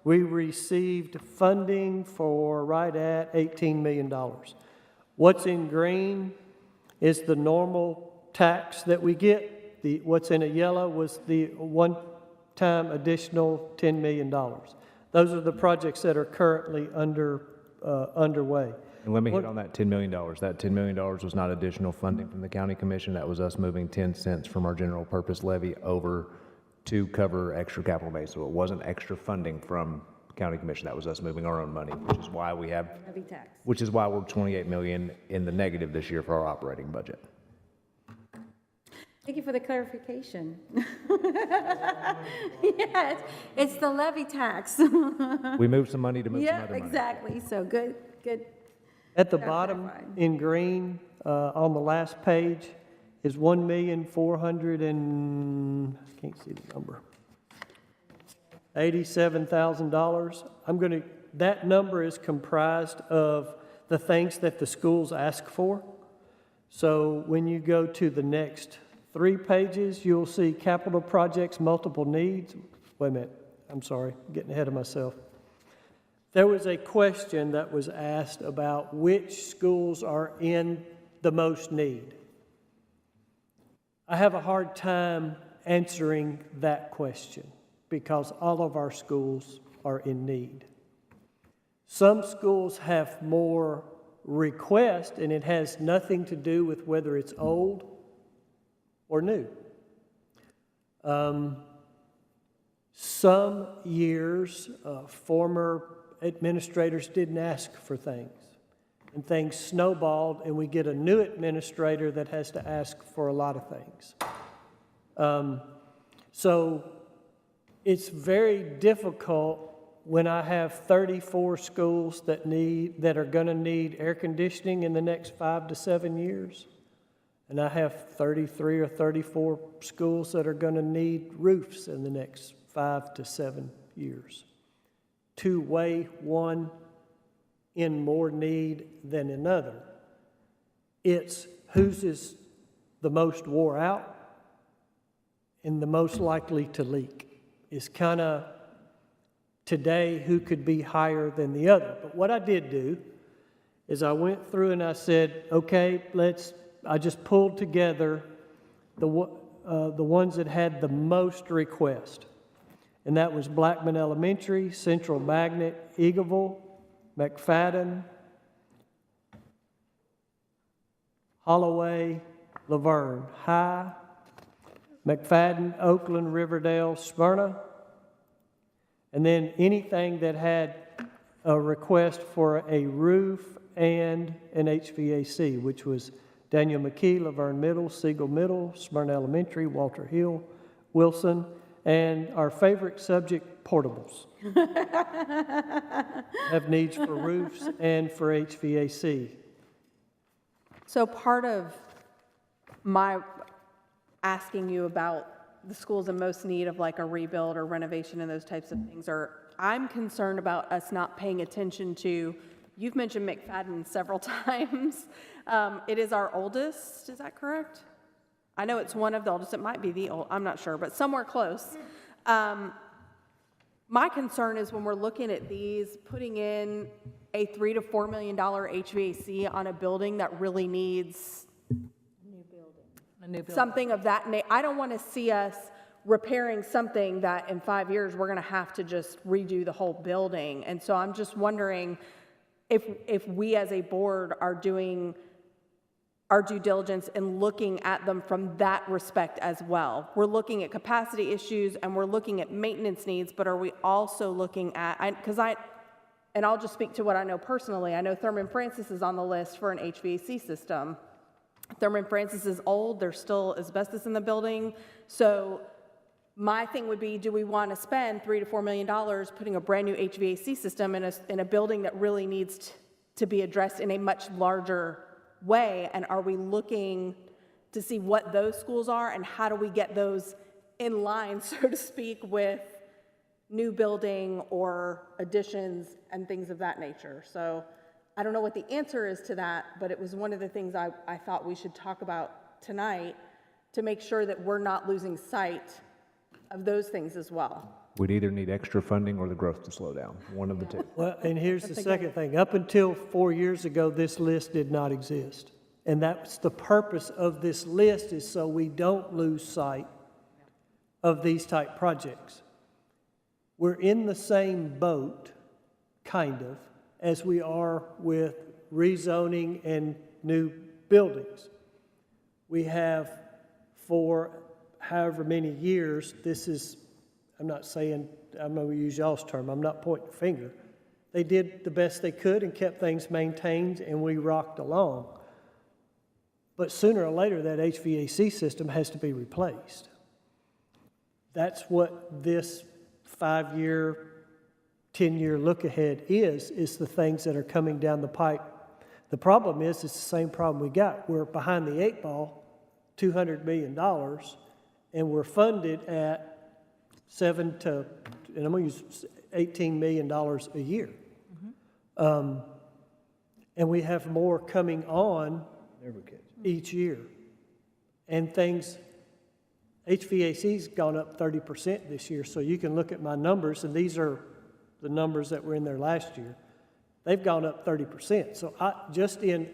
We received funding for right at $18 million. What's in green is the normal tax that we get. What's in a yellow was the one-time additional $10 million. Those are the projects that are currently underway. And let me hit on that $10 million. That $10 million was not additional funding from the county commission. That was us moving 10 cents from our general purpose levy over to cover extra capital base. So it wasn't extra funding from county commission. That was us moving our own money, which is why we have, Levy tax. which is why we're 28 million in the negative this year for our operating budget. Thank you for the clarification. Yeah, it's the levy tax. We moved some money to move some Yeah, other money. exactly. So good. At the That's bottom clarified. in in green, on the last page, is 1,400,000 and, I can't see the number, $87,000. That number is comprised of the things that the schools ask for. So when you go to the next 3 pages, you'll see capital projects, multiple needs, wait a minute, I'm sorry, getting ahead of myself. There was a question that was asked about which schools are in the most need. I have a hard time answering that question because all of our schools are in need. Some schools have more requests, and it has nothing to do with whether it's old or new. Some years, former administrators didn't ask for things, and things snowballed, and we get a new administrator that has to ask for a lot of things. So it's very difficult when I have 34 schools that are going to need air conditioning in the next 5 to 7 years, and I have 33 or 34 schools that are going to need roofs in the next 5 to 7 years. To weigh one in more need than another. It's whose is the most wore out and the most likely to leak. It's kind of today who could be higher than the other. But what I did do is I went through and I said, okay, I just pulled together the ones that had the most request. And that was Blackman Elementary, Central Magnet, Eagleville, McFadden, Holloway, Laverne High, McFadden, Oakland, Riverdale, Smyrna, and then anything that had a request for a roof and an HVAC, which was Daniel McKee, Laverne Middle, Siegel Middle, Smyrna Elementary, Walter Hill, Wilson, and our favorite subject, portables. Have needs for roofs and for HVAC. So part of my asking you about the schools in most need of like a rebuild or renovation and those types of things I'm concerned about us not paying attention to, you've mentioned McFadden several times. It is our oldest, is that correct? I know it's one of the oldest, it might be the old, I'm not sure, but somewhere close. My concern is when we're looking at these, putting in a $3 to $4 million HVAC on a building that really needs A new building. something of that nature. I don't want to see us repairing something that in 5 years we're going to have to just redo the whole building. And so I'm just wondering if we as a board are doing our due diligence and looking at them from that respect as well. We're looking at capacity issues and we're looking at maintenance needs, but are we also looking at, and I'll just speak to what I know personally. I know Thurman Francis is on the list for an HVAC system. Thurman Francis is old, there's still asbestos in the building. So my thing would be, do we want to spend $3 to $4 million putting a brand new HVAC system in a building that really needs to be addressed in a much larger way? And are we looking to see what those schools are and how do we get those in line, so to speak, with new building or additions and things of that nature? So I don't know what the answer is to that, but it was one of the things I thought we should talk about tonight to make sure that we're not losing sight of those things as well. We'd either need extra funding or the growth to slow down, one of the two. Well, and here's the second thing. Up until 4 years ago, this list did not exist. And that's the purpose of this list, is so we don't lose sight of these type projects. We're in the same boat, kind of, as we are with rezoning and new buildings. We have, for however many years, I'm not saying, I'm going to use y'all's term, I'm not pointing a finger. They did the best they could and kept things maintained, and we rocked along. But sooner or later, that HVAC system has to be replaced. That's what this 5-year, 10-year look ahead is the things that are coming down the pipe. The problem is, it's the same problem we got. We're behind the 8 ball, $200 million, and we're funded at and I'm going to use $18 million a year. And we have more coming on each year. And things, HVAC's gone up 30% this year, so you can look at my numbers, and these are the numbers that were in there last year. They've gone up 30%. So just in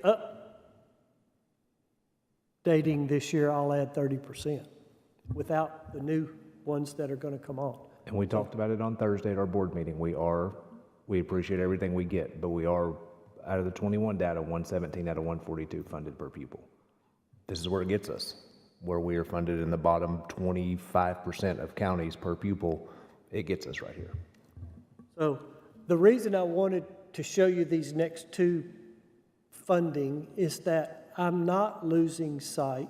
updating this year, I'll add 30% without the new ones that are going to come on. And we talked about it on Thursday at our board meeting. We appreciate everything we get, but we are, out of the 21 data, 117 out of 142 funded per pupil. This is where it gets us, where we are funded in the bottom 25% of counties per pupil. It gets us right here. So the reason I wanted to show you these next two funding is that I'm not losing sight.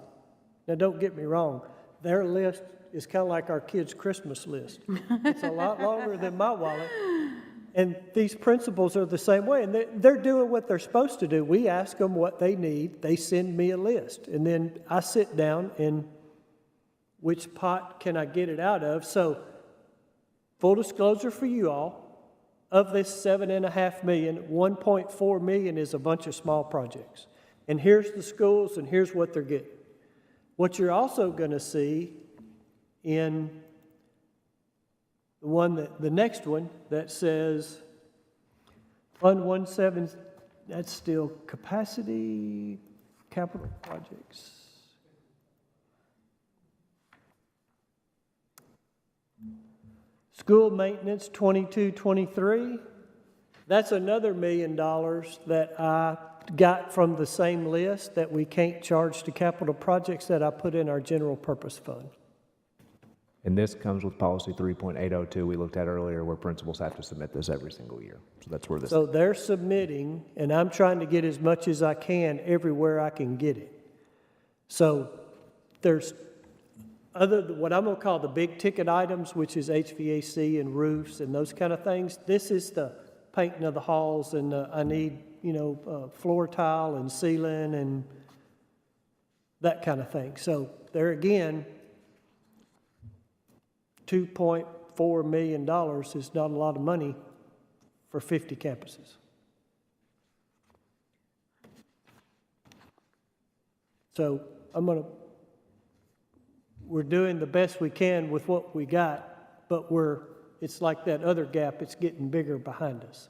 Now, don't get me wrong. Their list is kind of like our kids' Christmas list. It's a lot longer than my wallet. And these principals are the same way. And they're doing what they're supposed to do. We ask them what they need. They send me a list. And then I sit down and which pot can I get it out of? So, full disclosure for you all, of this $7.5 million, $1.4 million is a bunch of small projects. And here's the schools, and here's what they're getting. What you're also going to see in the next one that says Fund 17, that's still capacity capital projects. School maintenance 22-23. That's another $1 million that I got from the same list that we can't charge to capital projects that I put in our general purpose fund. And this comes with policy 3.802 we looked at earlier, where principals have to submit this every single year. So that's where this. So they're submitting, and I'm trying to get as much as I can everywhere I can get it. So there's what I'm going to call the big ticket items, which is HVAC and roofs and those kind of things. This is the painting of the halls, and I need, floor tile and ceiling and that kind of thing. So there again, $2.4 million is not a lot of money for 50 campuses. So we're doing the best we can with what we got, but it's like that other gap, it's getting bigger behind us.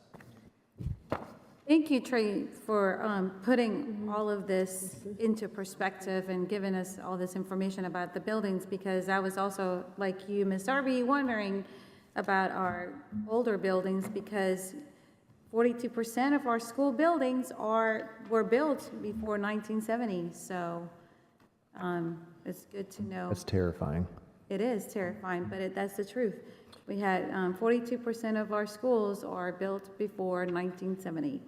Thank you, Trey, for putting all of this into perspective and giving us all this information about the buildings, because I was also, like you, Ms. Darby, wondering about our older buildings, because 42% of our school buildings were built before 1970. So it's good to know. That's terrifying. It is terrifying, but that's the truth. We had 42% of our schools are built before 1970.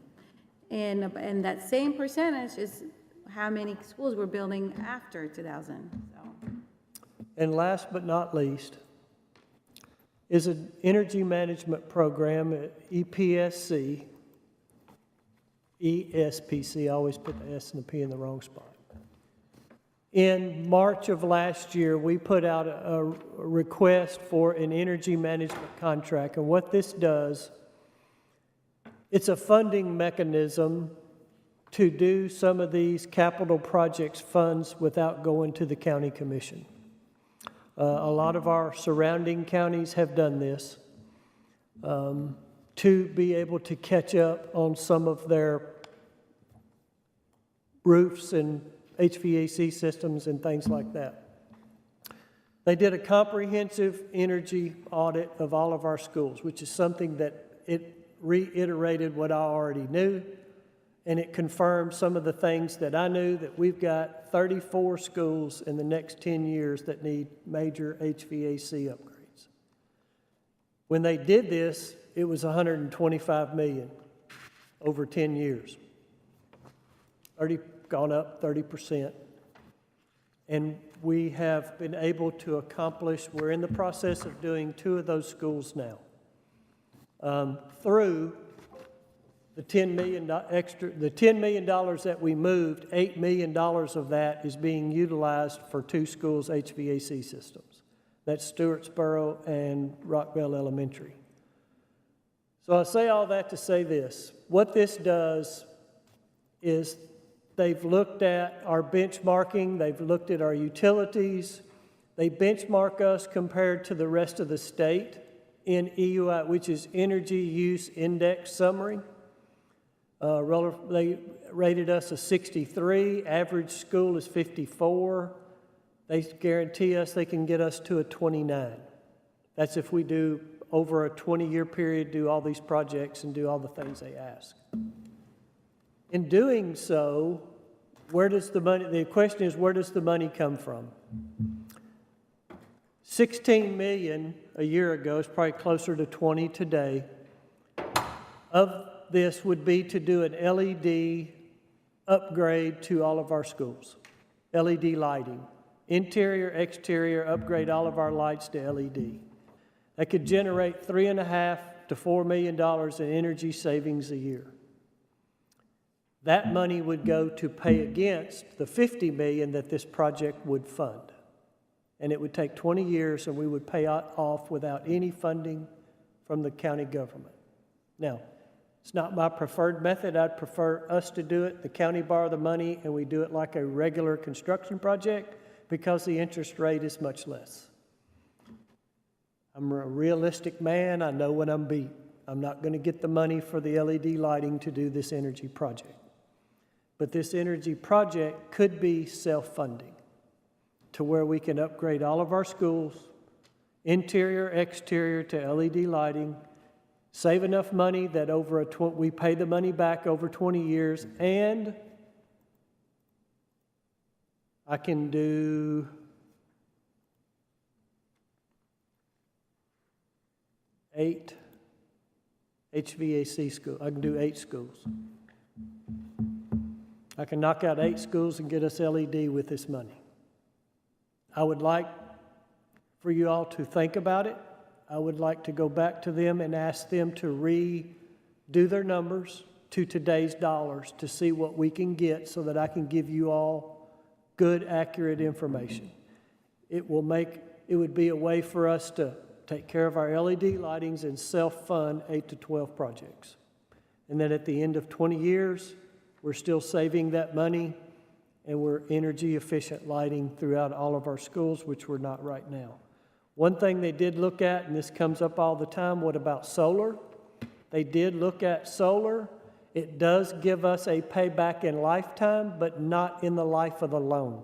And that same percentage is how many schools we're building after 2000. So. And last but not least is an energy management program at ESPC. I always put the S and the P in the wrong spot. In March of last year, we put out a request for an energy management contract. And what this does, it's a funding mechanism to do some of these capital projects funds without going to the county commission. A lot of our surrounding counties have done this to be able to catch up on some of their roofs and HVAC systems and things like that. They did a comprehensive energy audit of all of our schools, which is something that it reiterated what I already knew, and it confirmed some of the things that I knew, that we've got 34 schools in the next 10 years that need major HVAC upgrades. When they did this, it was $125 million over 10 years. Gone up 30%. And we have been able to accomplish, we're in the process of doing 2 of those schools now. Through the $10 million that we moved, $8 million of that is being utilized for 2 schools' HVAC systems. That's Stewartsboro and Rockville Elementary. So I say all that to say this. What this does is they've looked at our benchmarking, they've looked at our utilities, They benchmark us compared to the rest of the state in EUI, which is Energy Use Index Summary. They rated us a 63, average school is 54. They guarantee us they can get us to a 29. That's if we do, over a 20-year period, do all these projects and do all the things they ask. In doing so, the question is, where does the money come from? 16 million a year ago is probably closer to 20 today. Of this would be to do an LED upgrade to all of our schools. LED lighting. Interior, exterior, upgrade all of our lights to LED. That could generate $3.5 to $4 million in energy savings a year. That money would go to pay against the $50 million that this project would fund. And it would take 20 years, and we would pay it off without any funding from the county government. Now, it's not my preferred method. I'd prefer us to do it. The county borrow the money, and we do it like a regular construction project because the interest rate is much less. I'm a realistic man. I know when I'm beat. I'm not going to get the money for the LED lighting to do this energy project. But this energy project could be self-funding to where we can upgrade all of our schools, interior, exterior to LED lighting, save enough money that we pay the money back over 20 years, and I can do 8 HVAC schools. I can do 8 schools. I can knock out 8 schools and get us LED with this money. I would like for you all to think about it. I would like to go back to them and ask them to redo their numbers to today's dollars to see what we can get so that I can give you all good, accurate information. It would be a way for us to take care of our LED lightings and self-fund 8 to 12 projects. And then at the end of 20 years, we're still saving that money and we're energy efficient lighting throughout all of our schools, which we're not right now. One thing they did look at, and this comes up all the time, what about solar? They did look at solar. It does give us a payback in lifetime, but not in the life of the loan.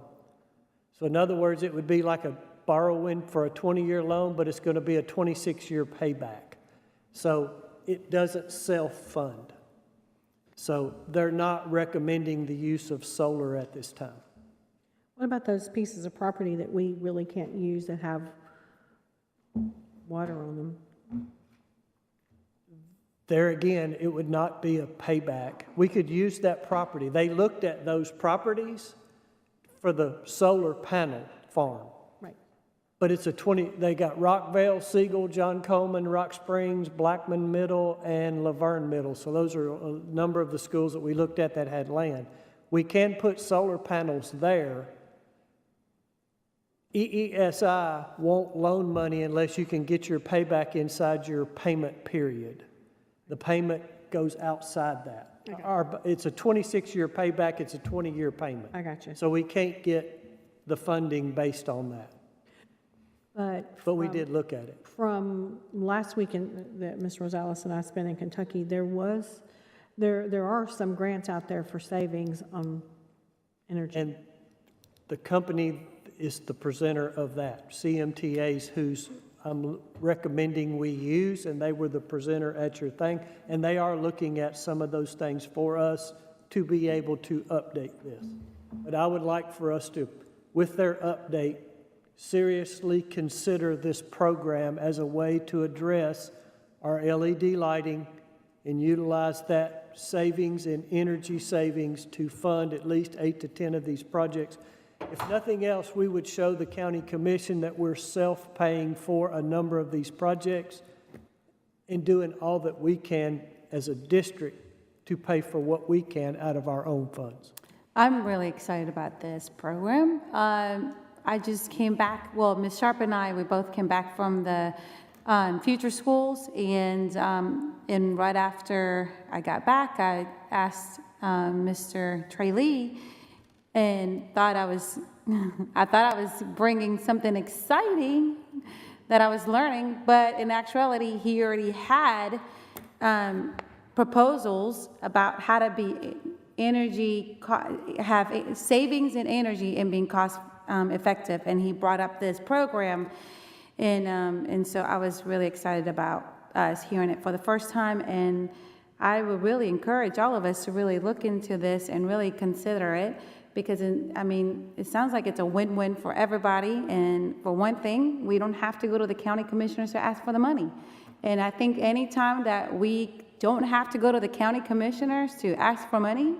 So in other words, it would be like a borrowing for a 20-year loan, but it's going to be a 26-year payback. So it doesn't self-fund. So they're not recommending the use of solar at this time. What about those pieces of property that we really can't use that have water on them? There again, it would not be a payback. We could use that property. They looked at those properties for the solar panel farm. Right. But it's they got Rockvale, Siegel, John Coleman, Rock Springs, Blackman Middle, and Laverne Middle. So those are a number of the schools that we looked at that had land. We can put solar panels there. EESI won't loan money unless you can get your payback inside your payment period. The payment goes outside that. Okay. It's a 26-year payback. It's a 20-year payment. I got you. So we can't get the funding based on that. But we did look at it. From last weekend that Ms. Rosales and I spent in Kentucky, there are some grants out there for savings on energy. And the company is the presenter of that, CMTA's, who's I'm recommending we use, and they were the presenter at your thing, and they are looking at some of those things for us to be able to update this. But I would like for us to, with their update, seriously consider this program as a way to address our LED lighting and utilize that savings in energy savings to fund at least 8 to 10 of these projects. If nothing else, we would show the county commission that we're self-paying for a number of these projects and doing all that we can as a district to pay for what we can out of our own funds. I'm really excited about this program. I just came back, well, Ms. Sharp and I, we both came back from the Future Schools, and right after I got back, I asked Mr. Trey Lee and thought I was I thought I was bringing something exciting that I was learning, but in actuality, he already had proposals about how to be have savings in energy and being cost effective, and he brought up this program, and so I was really excited about us hearing it for the first time, and I would really encourage all of us to really look into this and really consider it, because, I mean, it sounds like it's a win-win for everybody, and for one thing, we don't have to go to the county commissioners to ask for the money. And I think anytime that we don't have to go to the county commissioners to ask for money,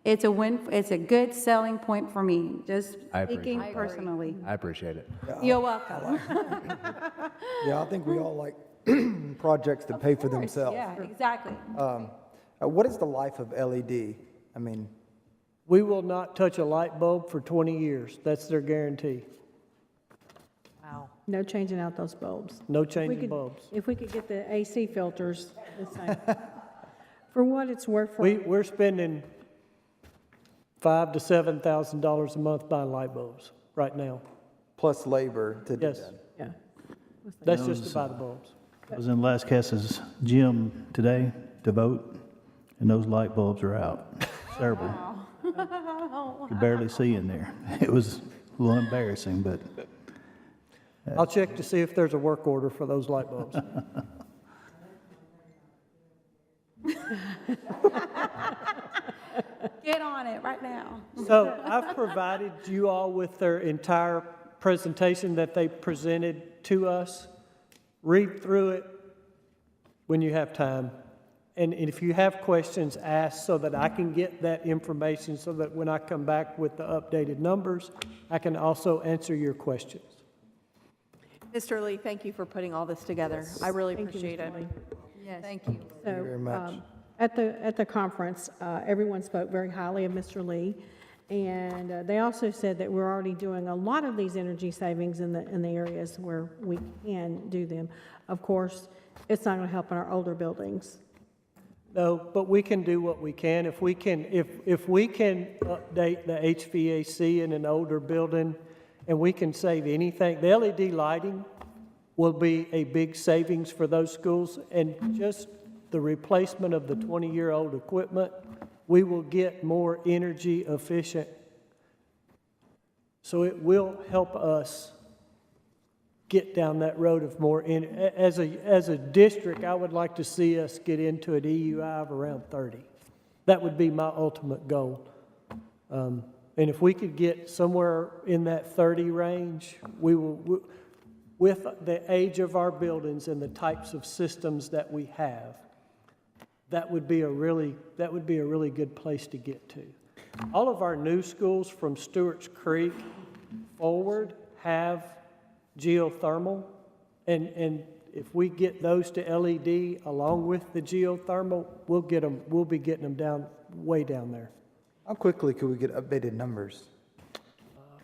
it's a win, it's a good selling point for me, just I appreciate speaking it. personally. I appreciate it. You're welcome. Yeah, I think we all like projects that pay for themselves. Yeah, exactly. What is the life of LED? I mean, We will not touch a light bulb for 20 years. That's their guarantee. No changing out those bulbs. No If we changing could- bulbs. If we could get the AC filters the same. For what it's worth, We're spending $5,000 to $7,000 a month buying light bulbs right now. plus labor to do Yes. that. yeah. That's just to buy the bulbs. I was in Las Casas gym today to vote, and those light bulbs are out. It's terrible. You could barely see in there. It was a little embarrassing, but I'll check to see if there's a work order for those light bulbs. Get on it right now. So I've provided you all with their entire presentation that they presented to us. Read through it when you have time. And if you have questions, ask so that I can get that information so that when I come back with the updated numbers, I can also answer your questions. Mr. Lee, thank you for putting all this together. I really Thank you, appreciate Mr. it. Lee. Yes, thank you. So, you very much. At the conference, everyone spoke very highly of Mr. Lee, and they also said that we're already doing a lot of these energy savings in the areas where we can do them. Of course, it's not going to help in our older buildings. No, but we can do what we can. If we can update the HVAC in an older building and we can save anything, the LED lighting will be a big savings for those schools, and just the replacement of the 20-year-old equipment, we will get more energy efficient. So it will help us get down that road of more, as a district, I would like to see us get into an EUI of around 30. That would be my ultimate goal. And if we could get somewhere in that 30 range, we will, with the age of our buildings and the types of systems that we have, that would be a really good place to get to. All of our new schools from Stewart's Creek forward have geothermal, and if we get those to LED along with the geothermal, we'll be getting them down, way down there. How quickly could we get updated numbers?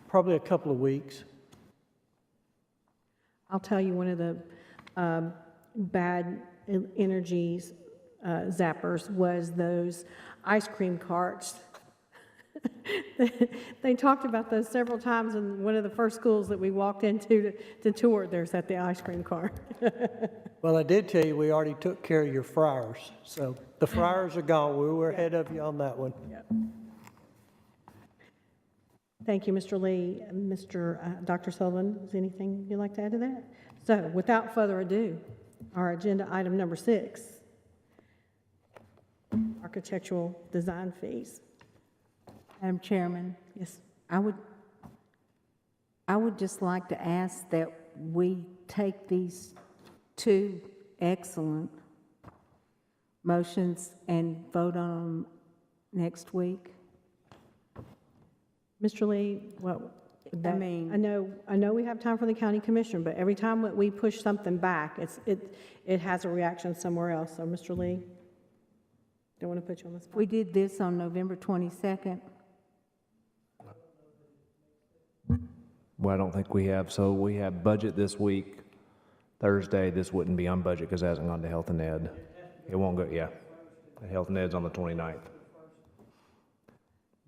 Probably a couple of weeks. I'll tell you, one of the bad energies zappers was those ice cream carts. They talked about those several times in one of the first schools that we walked into to tour. There's at the ice cream cart. Well, I did tell you we already took care of your fryers, so the fryers are gone. We were ahead of you on that one. Thank you, Mr. Lee. Dr. Sullivan, is anything you'd like to add to that? So, without further ado, our agenda item number 6, architectural design fees. Madam Chairman, Yes. I would just like to ask that we take these two excellent motions and vote on them next week. Mr. Lee, what? I mean- I know we have time for the county commission, but every time that we push something back, it has a reaction somewhere else. So, Mr. Lee, don't want to put you on the spot. We did this on November 22nd. Well, I don't think we have. So we have budget this week. Thursday, this wouldn't be on budget because it hasn't gone to Health and Ed. It won't go, yeah. The Health and Ed's on the 29th.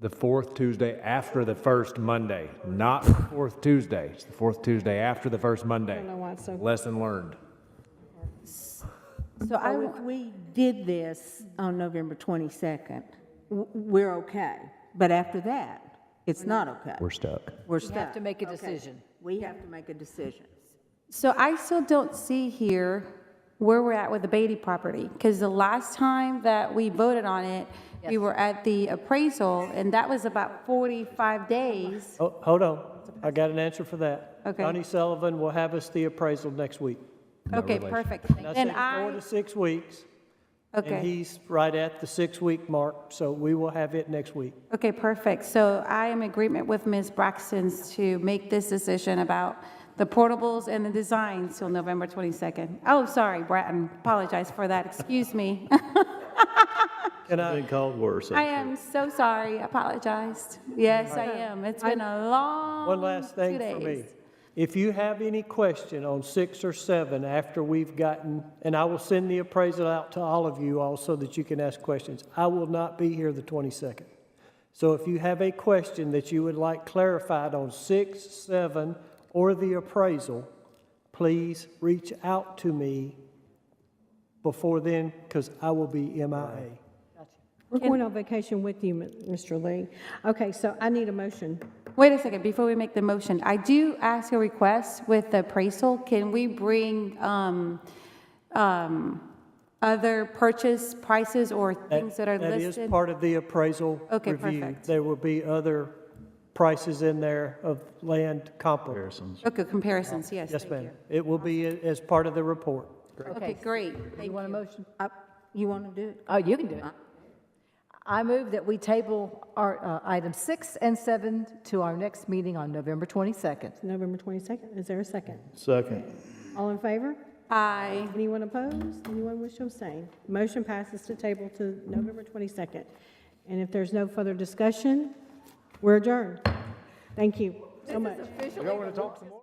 The fourth Tuesday after the first Monday, not the fourth Tuesday. It's the fourth Tuesday after the first Monday. I don't know why it's so. Lesson learned. So So if we did this on November 22nd, we're okay. But after that, it's not okay. We're stuck. We're We stuck. have to make a Okay. decision. We have to make a decision. So I still don't see here where we're at with the Beatty property, because the last time that we voted on it, we were at the appraisal, and that was about 45 days. Oh, hold on. I got an answer for that. Okay. Donnie Sullivan will have us the appraisal next week. Okay, perfect. And I Then said 4 to 6 weeks. And okay, he's right at the 6-week mark, so we will have it next week. okay, perfect. So I am in agreement with Ms. Braxton's to make this decision about the portables and the designs till November 22nd. Oh, sorry, Bratton, apologize for that, excuse me. Can I, Been called worse. I am so sorry, I apologized. Yes, I am. It's been a long one last thing 2 for me. days. If you have any question on 6 or 7 after we've gotten, and I will send the appraisal out to all of you also that you can ask questions. I will not be here the 22nd. So if you have a question that you would like clarified on 6, 7, or the appraisal, please reach out to me before then, because I will be MIA. We're going on vacation with you, Mr. Lee. Okay, so I need a motion. Wait a second, before we make the motion, I do ask a request with the appraisal. Can we bring other purchase prices or things that are That listed? is part of the appraisal Okay, review. perfect. There will be other prices in there of land comparables. Comparisons. Okay, comparisons, yes, Yes, thank ma'am. you. It will be as part of the report. Okay, great, You thank want a you. motion? You want to do it? Oh, you can do it. I move that we table our items 6 and 7 to our next meeting on November 22nd. November 22nd. Is there a second? Second. All in favor? Aye. Anyone opposed? Anyone wish to abstain? Motion passes to table to November 22nd. And if there's no further discussion, we're adjourned. Thank you so much. Y'all want to talk some more?